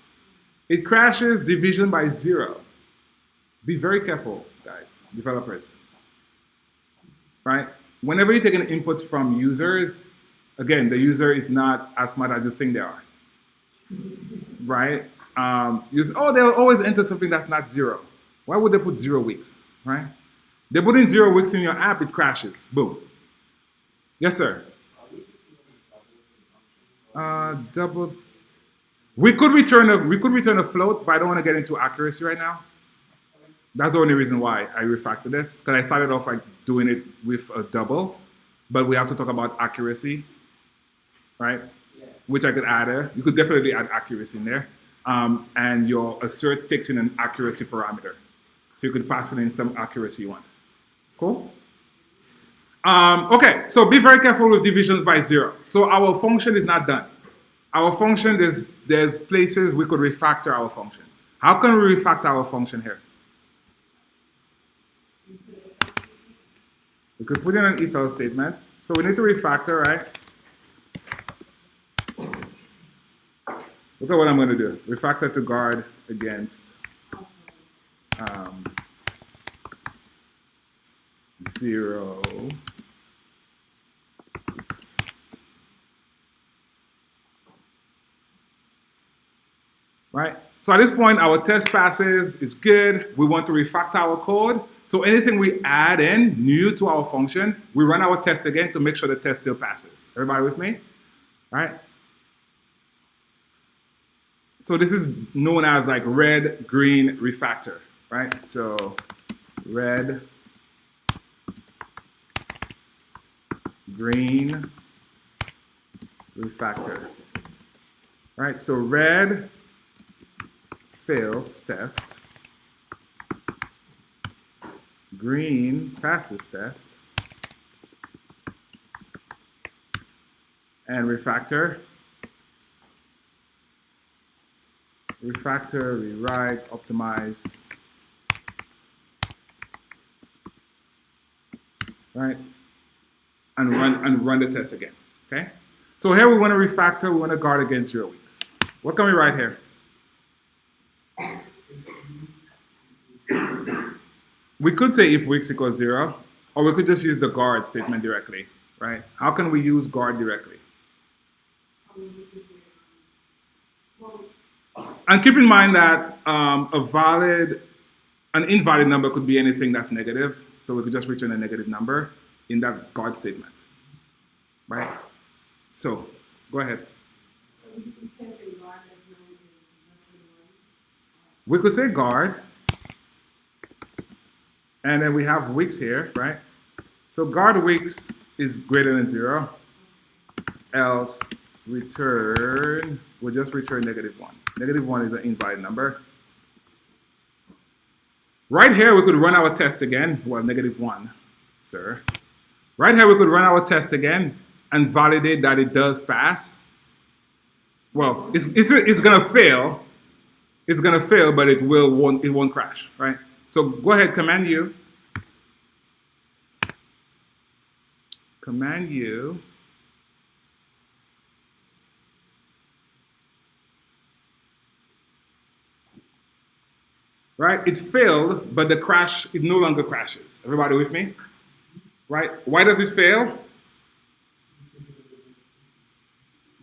It crashes division by 0. Be very careful, guys, developers. Right? Whenever you're taking inputs from users, again, the user is not as smart as you think they are. Right? They'll always enter something that's not 0. Why would they put 0 weeks? Right? They put in 0 weeks in your app, it crashes. Boom. Yes, sir. Double. We could return a float, but I don't want to get into accuracy right now. That's the only reason why I refactored this, because I started off like doing it with a double, but we have to talk about accuracy, right? Yeah. Which I could add there. You could definitely add accuracy in there, and your assert takes in an accuracy parameter, so you could pass in some accuracy you want. Cool? Okay, so be very careful with divisions by zero. So our function is not done. Our function, there's places we could refactor our function. How can we refactor our function here? We could put in an if else statement. So we need to refactor, right? Look at what I'm going to do. Refactor to guard against 0. Oops. Right? So at this point, our test passes is good. We want to refactor our code. So anything we add in new to our function, we run our test again to make sure the test still passes. Everybody with me? All right? So this is known as like red, green refactor, right? So red, green refactor, right? So red fails test, green passes test, and refactor, rewrite, optimize, right? And run the test again, okay? So here we want to refactor, we want to guard against 0 weeks. What can we write here? We could say if weeks equals 0, or we could just use the guard statement directly, right? How can we use guard directly? And keep in mind that an invalid number could be anything that's negative, so we could just return a negative number in that guard statement, right? So, go ahead. We could say guard, and then we have weeks here, right? So guard weeks is greater than 0, else return, we'll just return -1. -1 is an invalid number. Right here, we could run our test again. Well, -1, sir. Right here, we could run our test again and validate that it does pass. Well, it's gonna fail. It's gonna fail, but it won't crash, right? So go ahead, Command U. Command U. Right? It failed, but it no longer crashes. Everybody with me? Right? Why does it fail?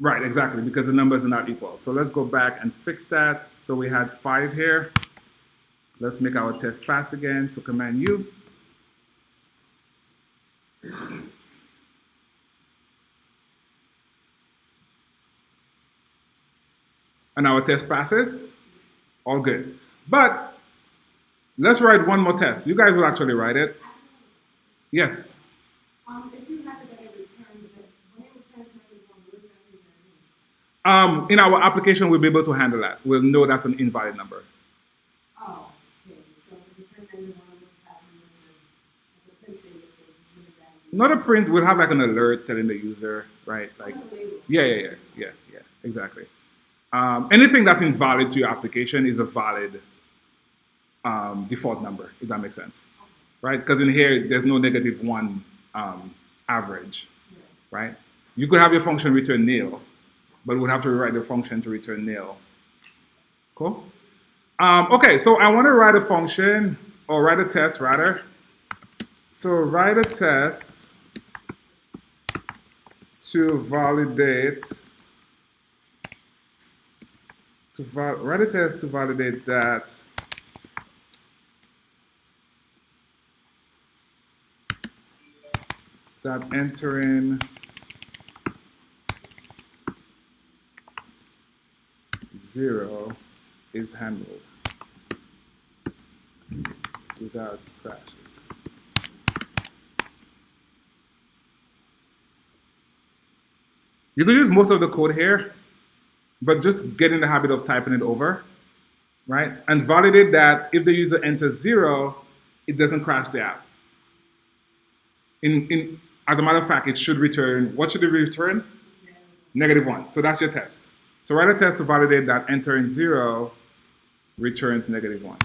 Right, exactly, because the numbers are not equal. So let's go back and fix that. So we had 5 here. Let's make our test pass again. So Command U. And our test passes. All good. But let's write one more test. You guys will actually write it. Yes. If you have it that it returns, when it returns -1, what does that mean? In our application, we'll be able to handle that. We'll know that's an invalid number. Oh, okay. So the print -1 has the print statement is Not a print. We'll have like an alert telling the user, right? Like, yeah, exactly. Anything that's invalid to your application is a valid default number, if that makes sense, right? Because in here, there's no -1 average, right? You could have your function return nil, but we'll have to rewrite the function to return nil. Cool? Okay, so I want to write a function, or write a test rather. So write a test to validate, write a test to validate that entering 0 is handled without crashes. You can use most of the code here, but just get in the habit of typing it over, right? And validate that if the user enters 0, it doesn't crash the app. As a matter of fact, it should return, what should it return? -1. So that's your test. So write a test to validate that entering 0 returns -1.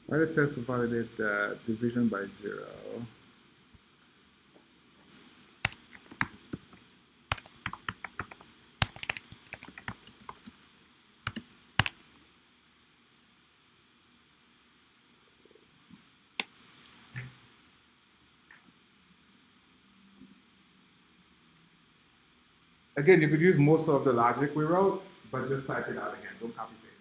Write a test to validate that division by 0. Again, you could use most of the logic we wrote, but just type it out again. Don't copy paste.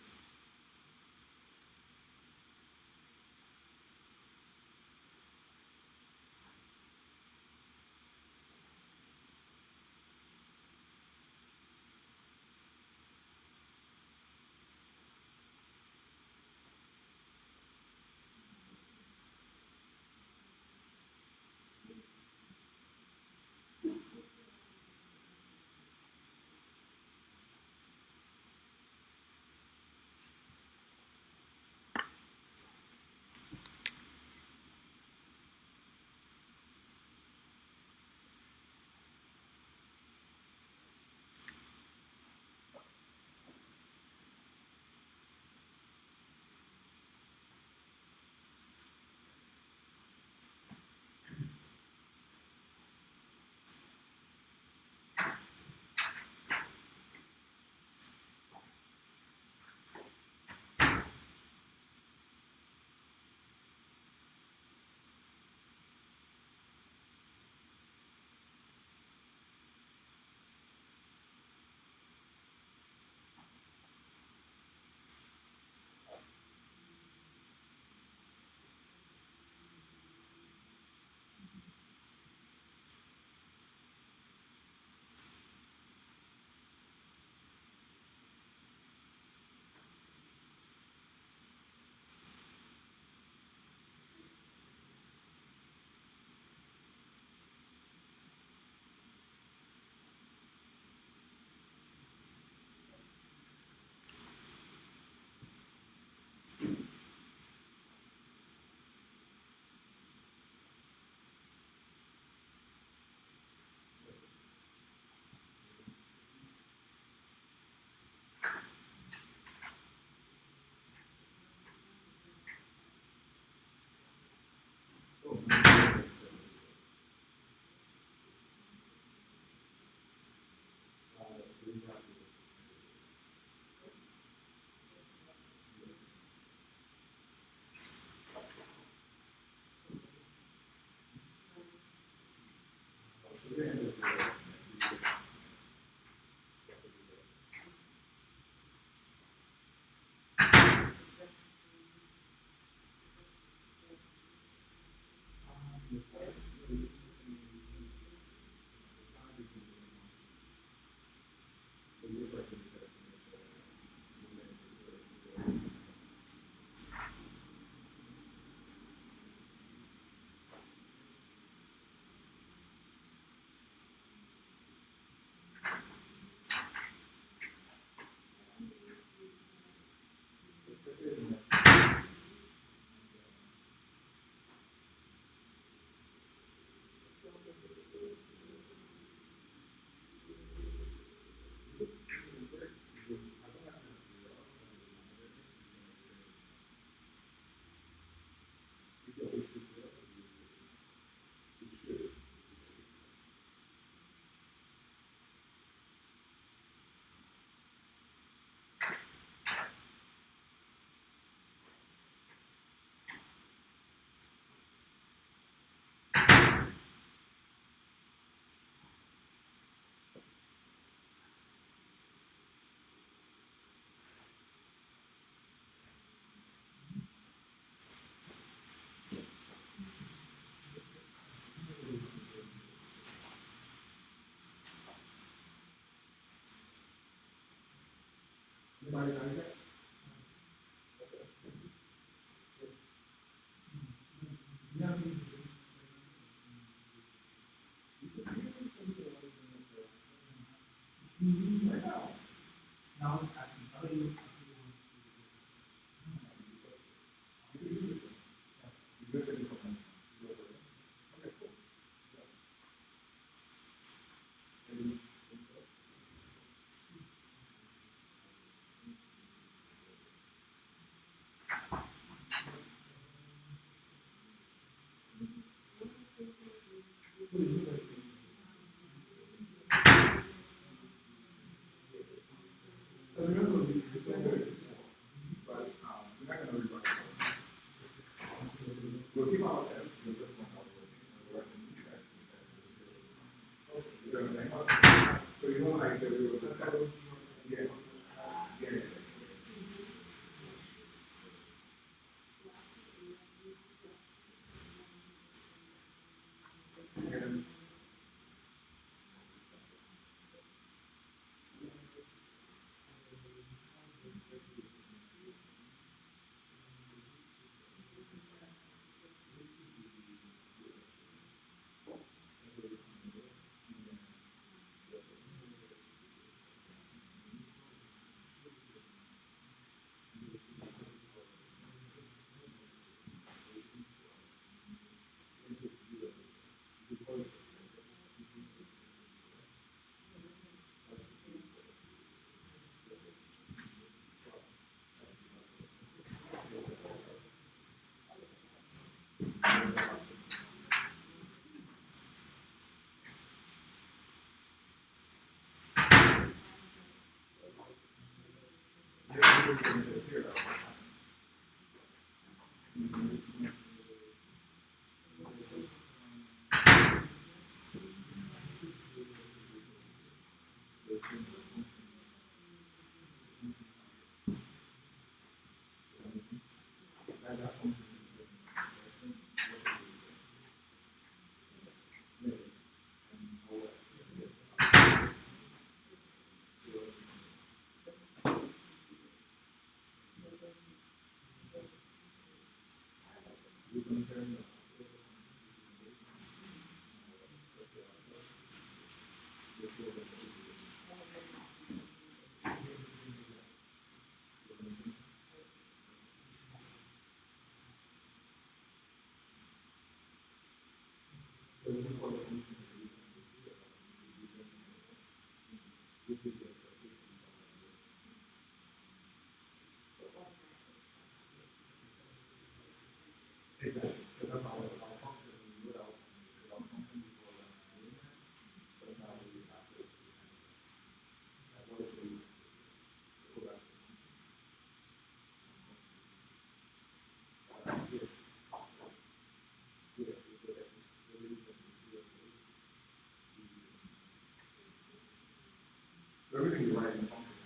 So everything you write in the function.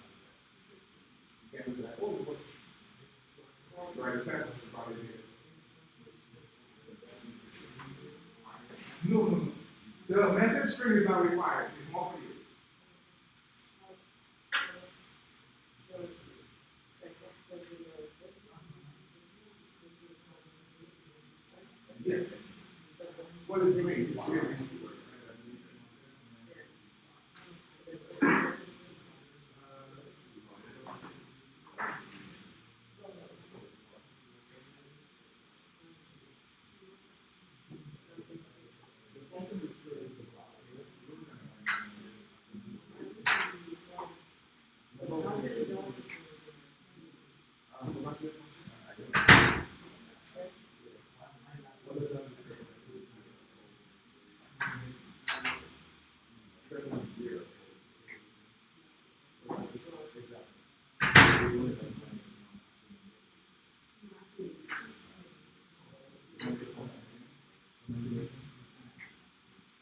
You can't do that. Oh, what's write a test about it here. No, no, no. The message string is not required. It's more for you. Yes. What does it mean? It's really easy word.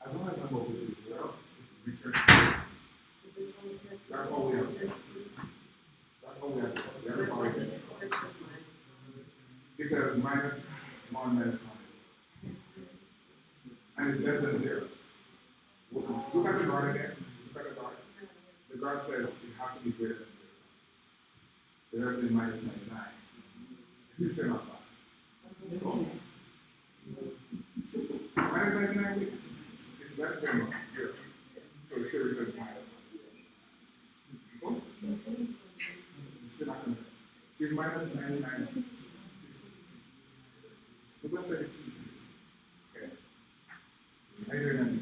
As long as number which is zero, return. That's all we have. That's all we have. The other part is because minus 1 minus 1. And it's less than 0. Look at the guard again. Look at the guard. The guard says it has to be greater than 0. Greater than minus 99. You say not that. No. Minus 99 weeks. It's less than 0. So it still returns minus 1. It's still not going to miss. It's minus 99. But let's say it's 2. Okay. How you doing?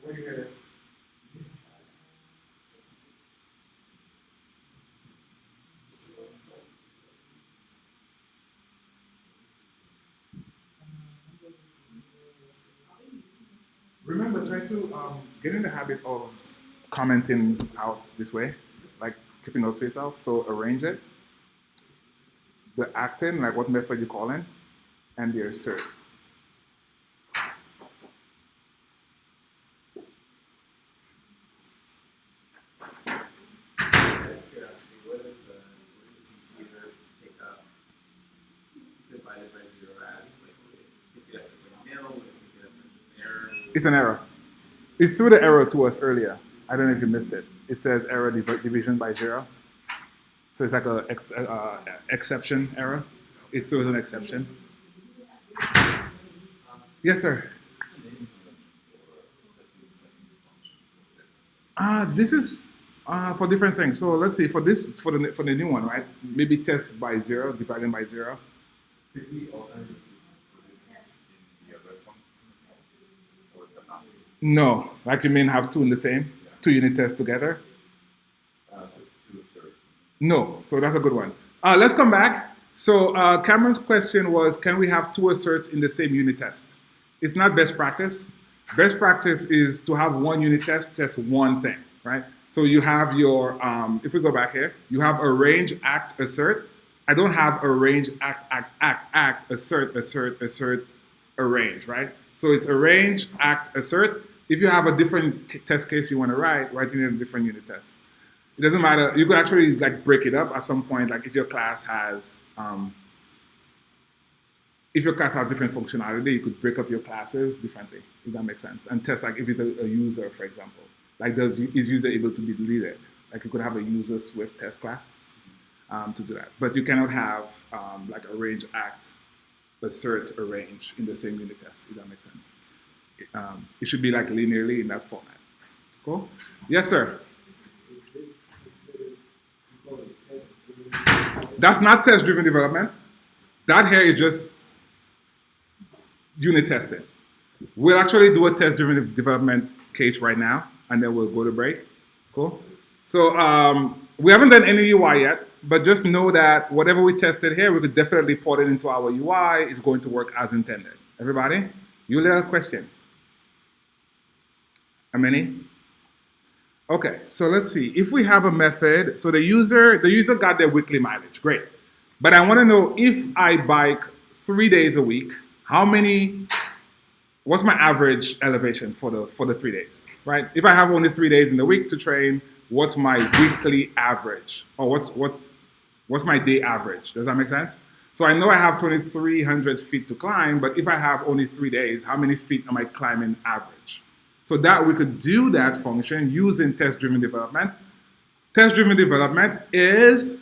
Where you headed? Remember, try to get in the habit of commenting out this way, like keeping those face out. So arrange it. The acting, like what method you call in, and the assert. It's an error. It threw the error to us earlier. I don't know if you missed it. It says error division by 0. So it's like a exception error. It throws an exception. Yes, sir. This is for different things. So let's see. For this, for the new one, right? Maybe test by 0, dividing by 0. Could we alternatively put it in the other function or not? No, like you mean have two in the same, two unit tests together. To assert. No, so that's a good one. Let's come back. So Cameron's question was, can we have two asserts in the same unit test? It's not best practice. Best practice is to have one unit test, one thing, right? So you have your, if we go back here, you have arrange, act, assert. I don't have arrange, act, assert, arrange, right? So it's arrange, act, assert. If you have a different test case you want to write it in a different unit test. It doesn't matter. You could actually like break it up at some point. Like if your class has different functionality, you could break up your classes differently. If that makes sense, and test like if it's a user, for example, like is user able to be deleted? Like you could have a user Swift test class to do that, but you cannot have like arrange, act, assert, arrange in the same unit test. If that makes sense, it should be like linearly in that format. Cool. Yes, sir. That's not test-driven development. That here is just unit testing. We'll actually do a test-driven development case right now, and then we'll go to break. Cool? So we haven't done any UI yet, but just know that whatever we tested here, we could definitely port it into our UI. It's going to work as intended. Everybody? You have a question? How many? Okay, so let's see. If we have a method, so the user got their weekly mileage, great. But I want to know if I bike 3 days a week, what's my average elevation for the 3 days, right? If I have only 3 days in the week to train, what's my weekly average? Or what's my day average? Does that make sense? So I know I have 2,300 feet to climb, but if I have only 3 days, how many feet am I climbing average? So that we could do that function using test-driven development. Test-driven development is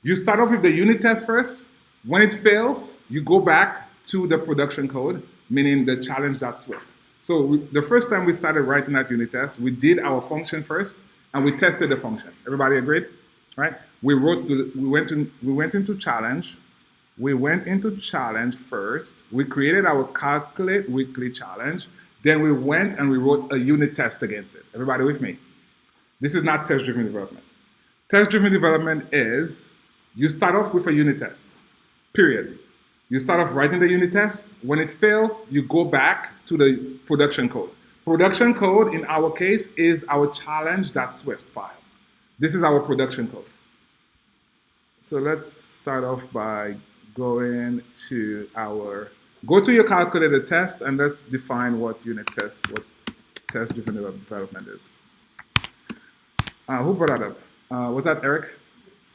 you start off with the unit test first. When it fails, you go back to the production code, meaning the challenge.swift. So the first time we started writing that unit test, we did our function first, and we tested the function. Everybody agreed? Right? We went into challenge. We went into challenge first. We created our calculate weekly challenge. Then we went and we wrote a unit test against it. Everybody with me? This is not test-driven development. Test-driven development is you start off with a unit test, period. You start off writing the unit test. When it fails, you go back to the production code. Production code, in our case, is our challenge.swift file. This is our production code. So let's start off by going to go to your calculated test, and let's define what test-driven development is. Who brought that up? Was that Eric?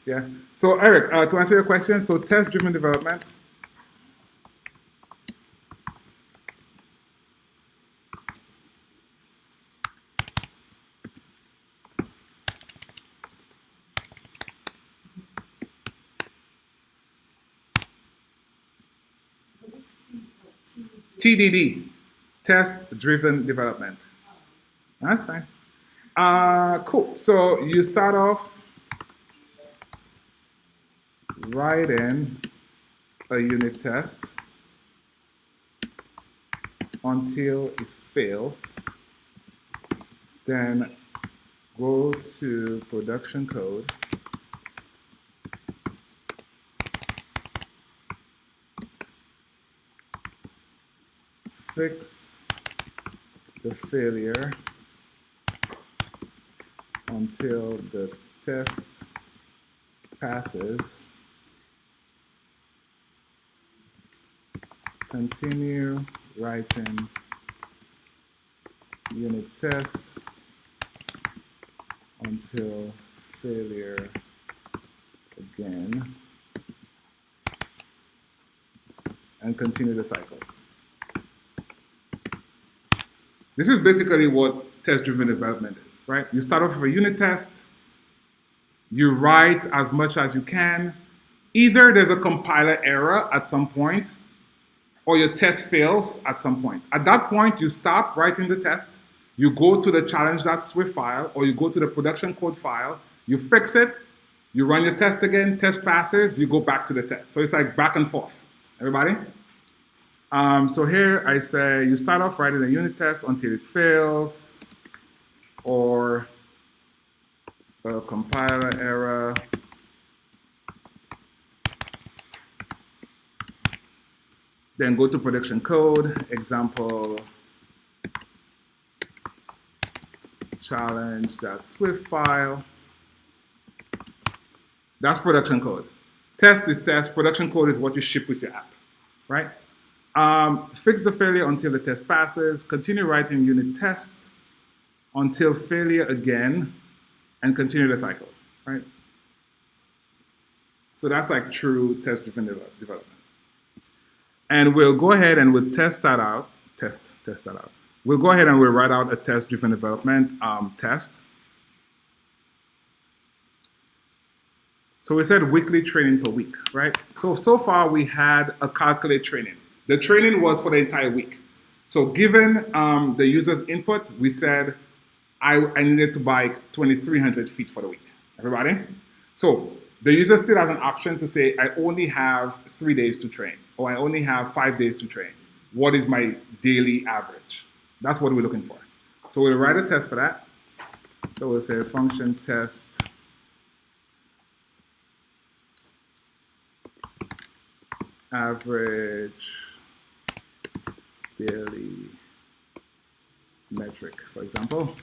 Yeah. So Eric, to answer your question, so test-driven development. TDD, test-driven development. That's fine. Cool. So you start off writing a unit test until it fails. Then go to production code. Fix the failure until the test passes. Continue writing unit test until failure again, and continue the cycle. This is basically what test-driven development is, right? You start off with a unit test, you write as much as you can. Either there's a compiler error at some point, or your test fails at some point. At that point, you stop writing the test, you go to the challenge.swift file, or you go to the production code file, you fix it, you run your test again, test passes, you go back to the test. So it's like back and forth. Everybody? So here I say you start off writing a unit test until it fails, or a compiler error. Then go to production code, example, challenge.swift file. That's production code. Test is test, production code is what you ship with your app, right? Fix the failure until the test passes, continue writing unit test until failure again, and continue the cycle, right? So that's like true test-driven development. And we'll go ahead and we'll test that out, test that out. We'll go ahead and we'll write out a test-driven development test. So we said weekly training per week, right? So far we had a calculate training. The training was for the entire week. So given the user's input, we said I needed to buy 2,300 feet for the week. Everybody? So the user still has an option to say, I only have 3 days to train, or I only have 5 days to train. What is my daily average? That's what we're looking for. So we'll write a test for that. So we'll say function test average daily metric, for example.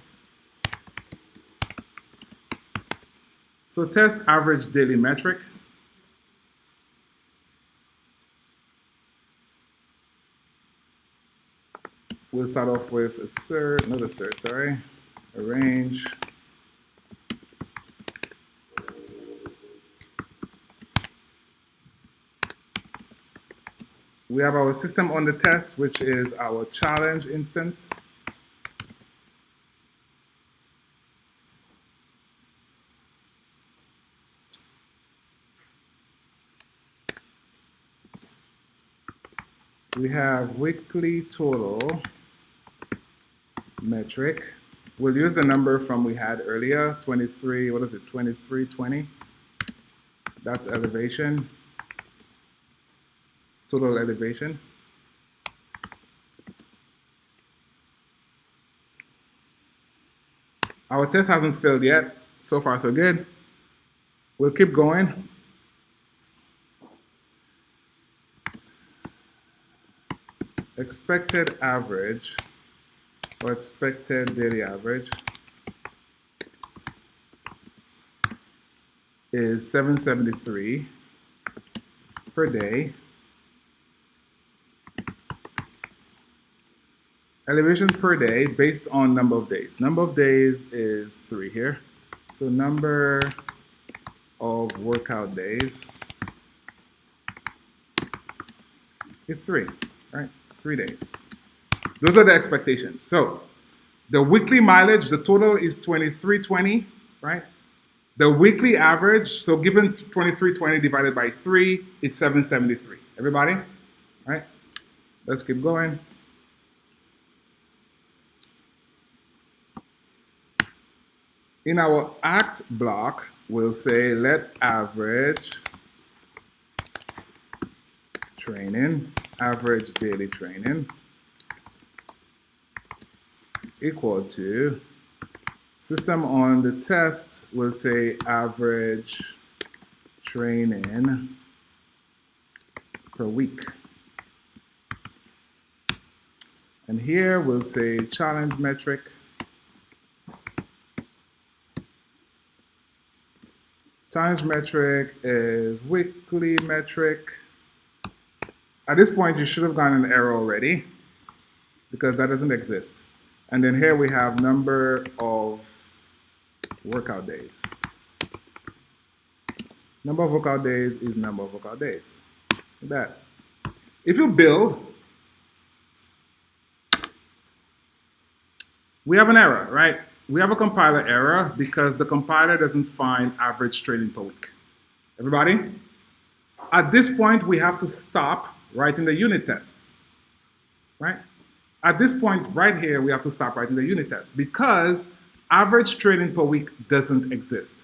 So test average daily metric. We'll start off with assert, not assert, sorry, arrange. We have our system on the test, which is our challenge instance. We have weekly total metric. We'll use the number from we had earlier, 23, what is it, 2320. That's elevation, total elevation. Our test hasn't failed yet. So far, so good. We'll keep going. Expected average, or expected daily average, is 773 per day. Elevation per day based on number of days. Number of days is 3 here. So number of workout days is 3, right? 3 days. Those are the expectations. So the weekly mileage, the total is 2320, right? The weekly average, so given 2320 divided by 3, it's 773. Everybody? All right? Let's keep going. In our act block, we'll say let average training, average daily training, equal to system on the test, we'll say average training per week. And here we'll say challenge metric. Challenge metric is weekly metric. At this point, you should have gotten an error already because that doesn't exist. And then here we have number of workout days. Number of workout days is number of workout days. Look at that. If you build, we have an error, right? We have a compiler error because the compiler doesn't find average training per week. Everybody? At this point, we have to stop writing the unit test, right? At this point right here, we have to stop writing the unit test because average training per week doesn't exist,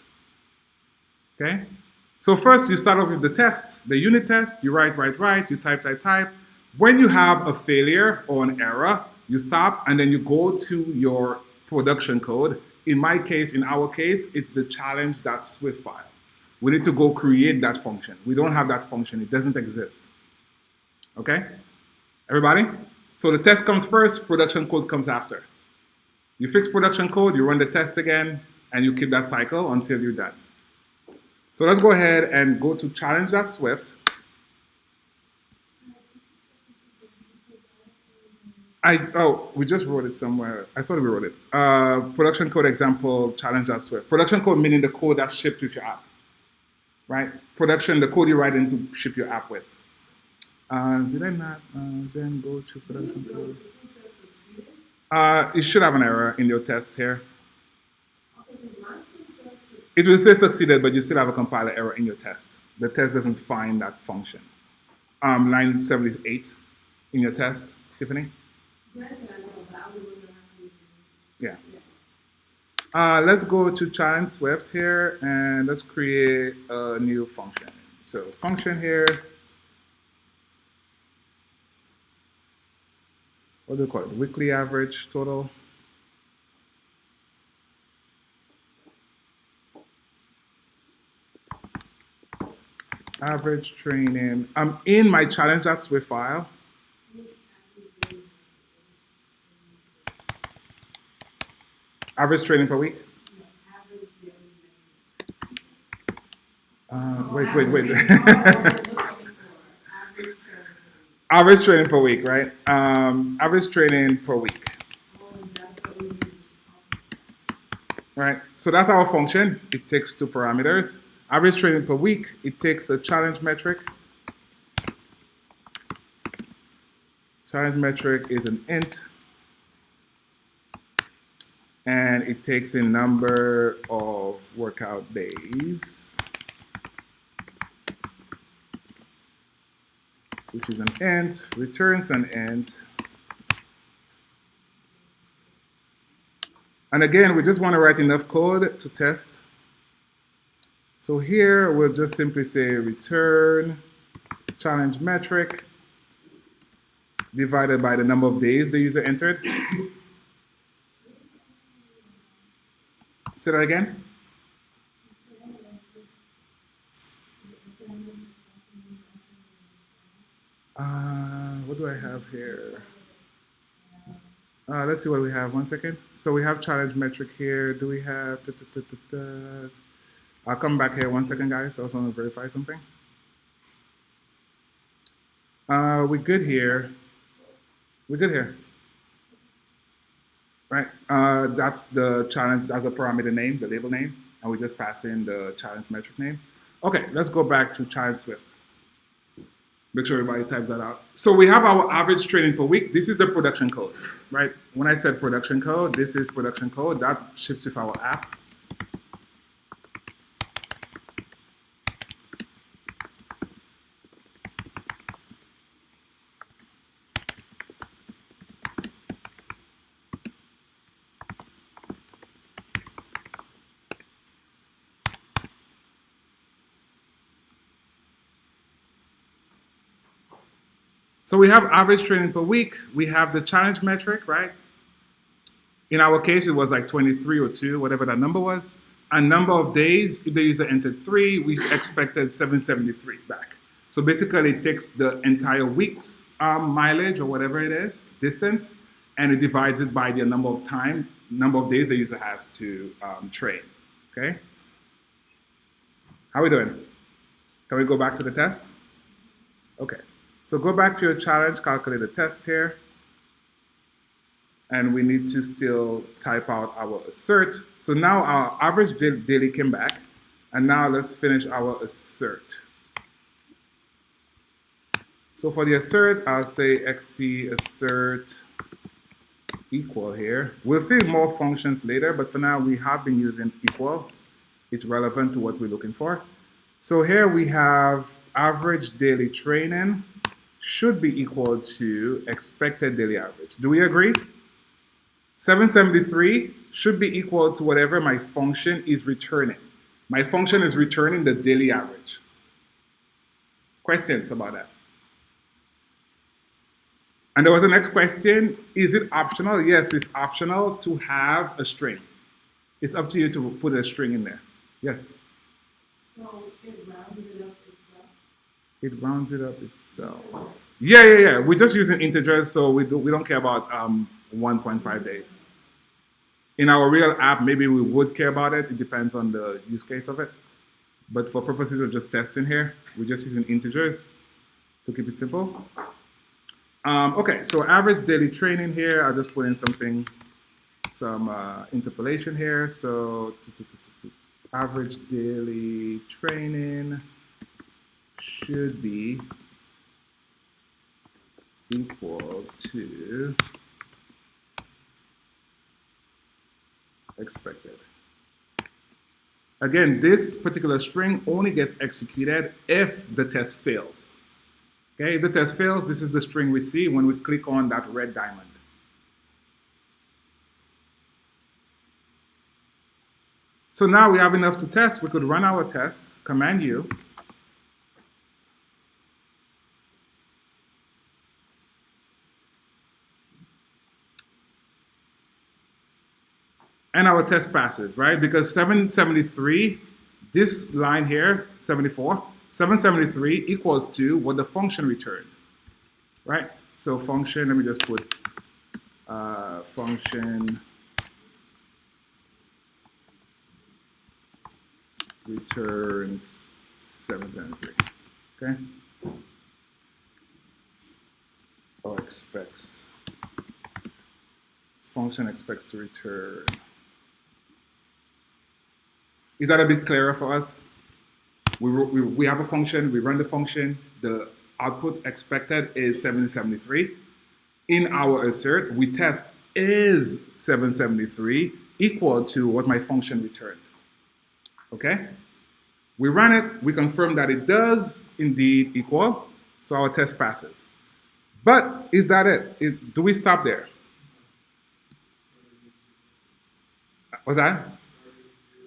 okay? So first, you start off with the test, the unit test, you write, you type. When you have a failure or an error, you stop and then you go to your production code. In my case, in our case, it's the challenge.swift file. We need to go create that function. We don't have that function, it doesn't exist. Okay? Everybody? So the test comes first, production code comes after. You fix production code, you run the test again, and you keep that cycle until you're done. So let's go ahead and go to challenge.swift. We just wrote it somewhere. I thought we wrote it. Production code example, challenge.swift. Production code meaning the code that's shipped with your app, right? Production, the code you write in to ship your app with. Did I not then go to production code? You should have an error in your test here. It will say succeeded, but you still have a compiler error in your test. The test doesn't find that function. Line 78 in your test, Tiffany? Yeah. Let's go to challenge Swift here, and let's create a new function. So function here, what do we call it? Weekly average total. Average training. I'm in my challenge.swift file. Average training per week. Wait. Average training per week, right? Average training per week. Right, so that's our function. It takes two parameters. Average training per week, it takes a challenge metric. Challenge metric is an int. And it takes a number of workout days, which is an int, returns an int. And again, we just want to write enough code to test. So here, we'll just simply say return challenge metric divided by the number of days the user entered. Say that again. What do I have here? Let's see what we have. 1 second. So we have challenge metric here. Do we have? I'll come back here 1 second, guys. I also want to verify something. We're good here. We're good here. Right? That's the challenge, that's a parameter name, the label name, and we just pass in the challenge metric name. Okay, let's go back to challenge Swift. Make sure everybody types that out. So we have our average training per week. This is the production code, right? When I said production code, this is production code. That ships with our app. So we have average training per week. We have the challenge metric, right? In our case, it was like 23 or 2, whatever that number was. And number of days, if the user entered 3, we expected 773 back. So basically, it takes the entire week's mileage or whatever it is, distance, and it divides it by the number of days the user has to train, okay? How are we doing? Can we go back to the test? Okay. So go back to your challenge, calculate a test here. And we need to still type out our assert. So now our average daily came back. And now let's finish our assert. So for the assert, I'll say xt assert equal here. We'll see more functions later, but for now we have been using equal. It's relevant to what we're looking for. So here we have average daily training should be equal to expected daily average. Do we agree? 773 should be equal to whatever my function is returning. My function is returning the daily average. Questions about that? And there was the next question, is it optional? Yes, it's optional to have a string. It's up to you to put a string in there. Yes? So it rounds it up itself. It rounds it up itself. Yeah. We're just using integers, so we don't care about 1.5 days. In our real app, maybe we would care about it. It depends on the use case of it. But for purposes of just testing here, we're just using integers to keep it simple. Okay, so average daily training here, I'll just put in some interpolation here. So average daily training should be equal to expected. Again, this particular string only gets executed if the test fails. Okay, if the test fails, this is the string we see when we click on that red diamond. So now we have enough to test. We could run our test, Command U. And our test passes, right? Because 773, this line here, 74, 773 equals to what the function returned, right? So function, let me just put function returns 773, okay? Or expects, function expects to return. Is that a bit clearer for us? We have a function, we run the function, the output expected is 773. In our assert, we test is 773 equal to what my function returned. Okay? We run it, we confirm that it does indeed equal, so our test passes. But is that it? Do we stop there? What's that?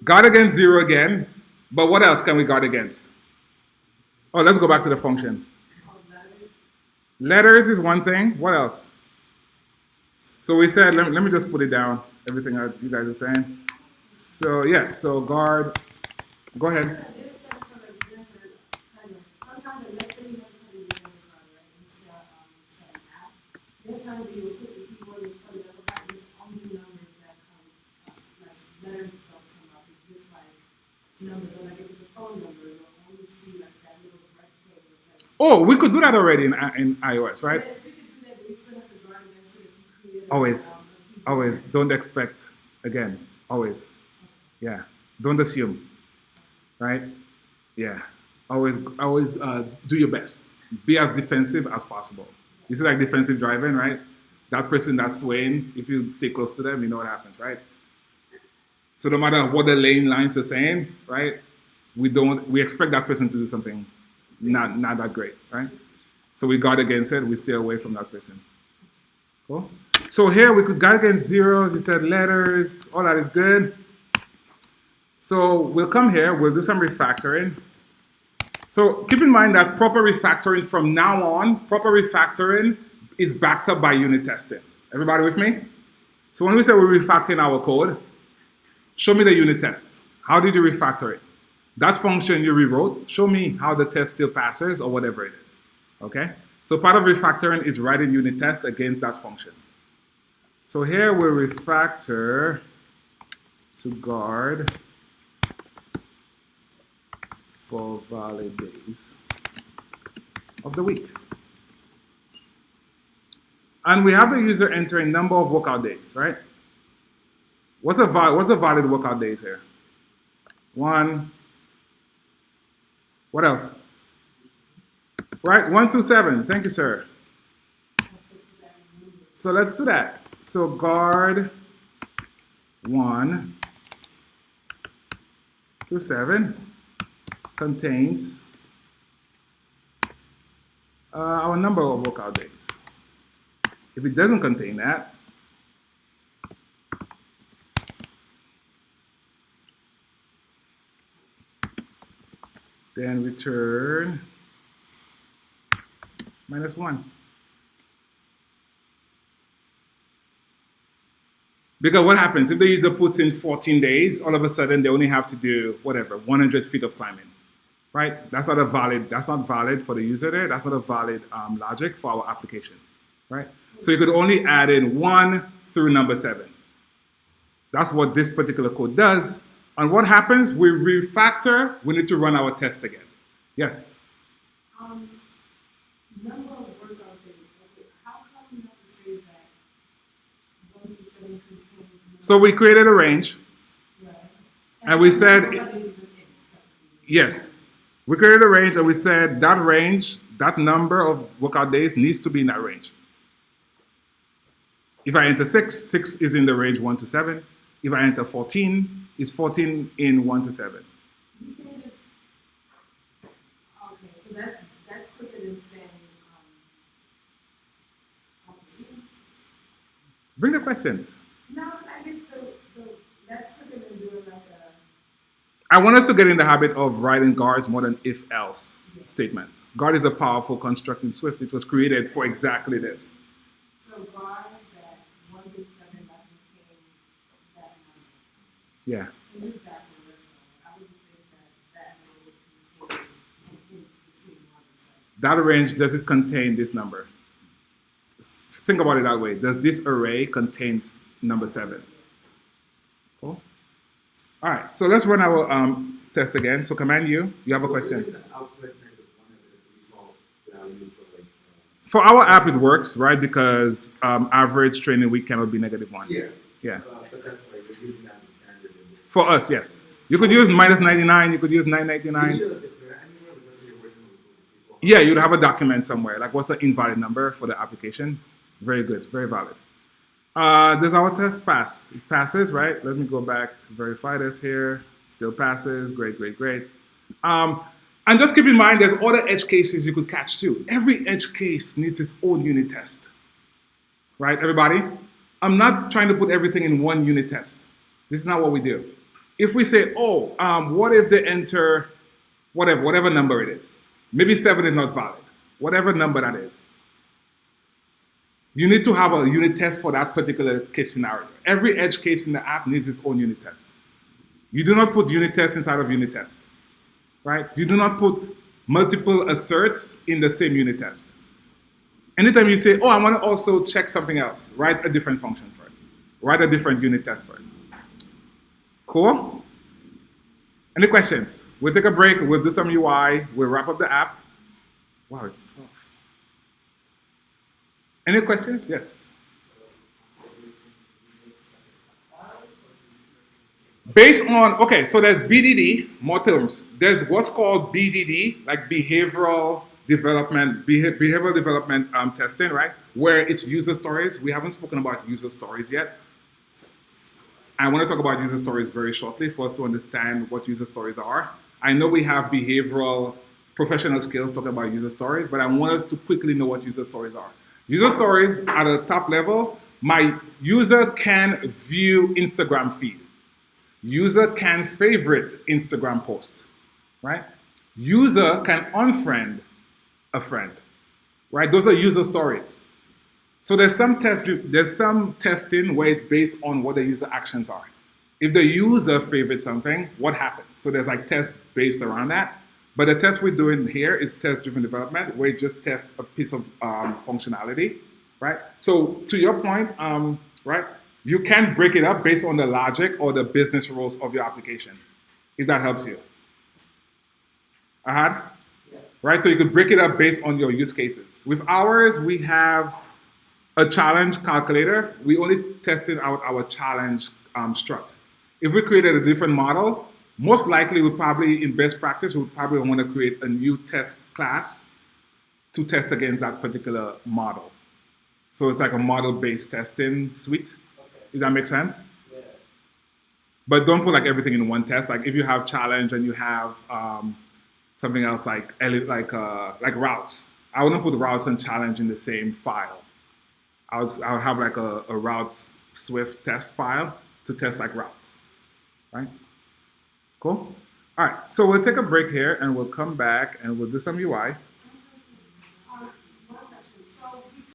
Guard against 0 again, but what else can we guard against? Oh, let's go back to the function. Letters is one thing. What else? So we said, let me just put it down, everything you guys are saying. So yeah, so guard, go ahead. Oh, we could do that already in iOS, right? Always. Don't expect, again, always. Yeah, don't assume, right? Yeah, always do your best. Be as defensive as possible. You see like defensive driving, right? That person that's swaying, if you stay close to them, you know what happens, right? So no matter what the lane lines are saying, right? We expect that person to do something not that great, right? So we guard against it, we stay away from that person. Cool? So here we could guard against zeros, you said letters, all that is good. So we'll come here, we'll do some refactoring. So keep in mind that proper refactoring from now on, proper refactoring is backed up by unit testing. Everybody with me? So when we say we're refactoring our code, show me the unit test. How did you refactor it? That function you rewrote, show me how the test still passes or whatever it is, okay? So part of refactoring is writing unit test against that function. So here we'll refactor to guard for valid days of the week. And we have the user enter a number of workout days, right? What's a valid workout days here? 1. What else? Right, 1 through 7. Thank you, sir. So let's do that. So guard 1 through 7 contains our number of workout days. If it doesn't contain that, then return -1. Because what happens if the user puts in 14 days, all of a sudden they only have to do whatever, 100 feet of climbing, right? That's not valid for the user there. That's not a valid logic for our application, right? So you could only add in 1 through number 7. That's what this particular code does. And what happens? We refactor, we need to run our test again. Yes? Number of workout days. Okay, how come you have to say that 1 through 7 contains? So we created a range, Right. and we said, Workout days is an X. yes. We created a range, and we said that range, that number of workout days needs to be in that range. If I enter 6, 6 is in the range 1 to 7. If I enter 14, it's 14 in 1 to 7. You can just, okay, so that's quicker than saying, okay. Bring the questions. No, I guess that's quicker than doing like a, I want us to get in the habit of writing guards more than if-else statements. Guard is a powerful construct in Swift. It was created for exactly this. so guard that 1 through 7 that contains that number. Yeah. And use that for the rest of it. I would just think that number would contain an int between 1 and 7. That range, does it contain this number? Think about it that way. Does this array contains number 7? Cool. All right, so let's run our test again. So Command U, you have a question. The output -1 is a default value for like. For our app, it works, right? Because average training week cannot be -1. Yeah. Yeah. But that's like we're using that as a standard in this. For us, yes. You could use -99, you could use 999. Yeah, you'd have a document somewhere. Like, what's the invalid number for the application? Very good, very valid. Does our test pass? It passes, right? Let me go back, verify this here. Still passes, great, great, great. And just keep in mind, there's other edge cases you could catch too. Every edge case needs its own unit test, right, everybody? I'm not trying to put everything in one unit test. This is not what we do. If we say, oh, what if they enter whatever number it is? Maybe 7 is not valid, whatever number that is. You need to have a unit test for that particular case scenario. Every edge case in the app needs its own unit test. You do not put unit test inside of unit test, right? You do not put multiple asserts in the same unit test. Anytime you say, oh, I want to also check something else, write a different function for it. Write a different unit test for it. Cool? Any questions? We'll take a break. We'll do some UI. We'll wrap up the app. Wow, it's 12. Any questions? Yes. Based on, okay, so there's BDD, more terms. There's what's called BDD, like behavioral development testing, right? Where it's user stories. We haven't spoken about user stories yet. I want to talk about user stories very shortly for us to understand what user stories are. I know we have behavioral professional skills talking about user stories, but I want us to quickly know what user stories are. User stories at a top level, my user can view Instagram feed. User can favorite Instagram post, right? User can unfriend a friend, right? Those are user stories. So there's some testing where it's based on what the user actions are. If the user favorites something, what happens? So there's like tests based around that. But the test we're doing here is test-driven development, where it just tests a piece of functionality, right? So to your point, right, you can break it up based on the logic or the business rules of your application, if that helps you. Ahad? Yeah. Right, so you could break it up based on your use cases. With ours, we have a challenge calculator. We only tested out our challenge struct. If we created a different model, most likely, in best practice, we would probably want to create a new test class to test against that particular model. So it's like a model-based testing suite. Okay, Does that make sense? yeah. But don't put like everything in one test. Like if you have challenge and you have something else like routes, I wouldn't put routes and challenge in the same file. I would have like a routes Swift test file to test like routes, right? Cool. All right. So we'll take a break here and we'll come back and we'll do some UI.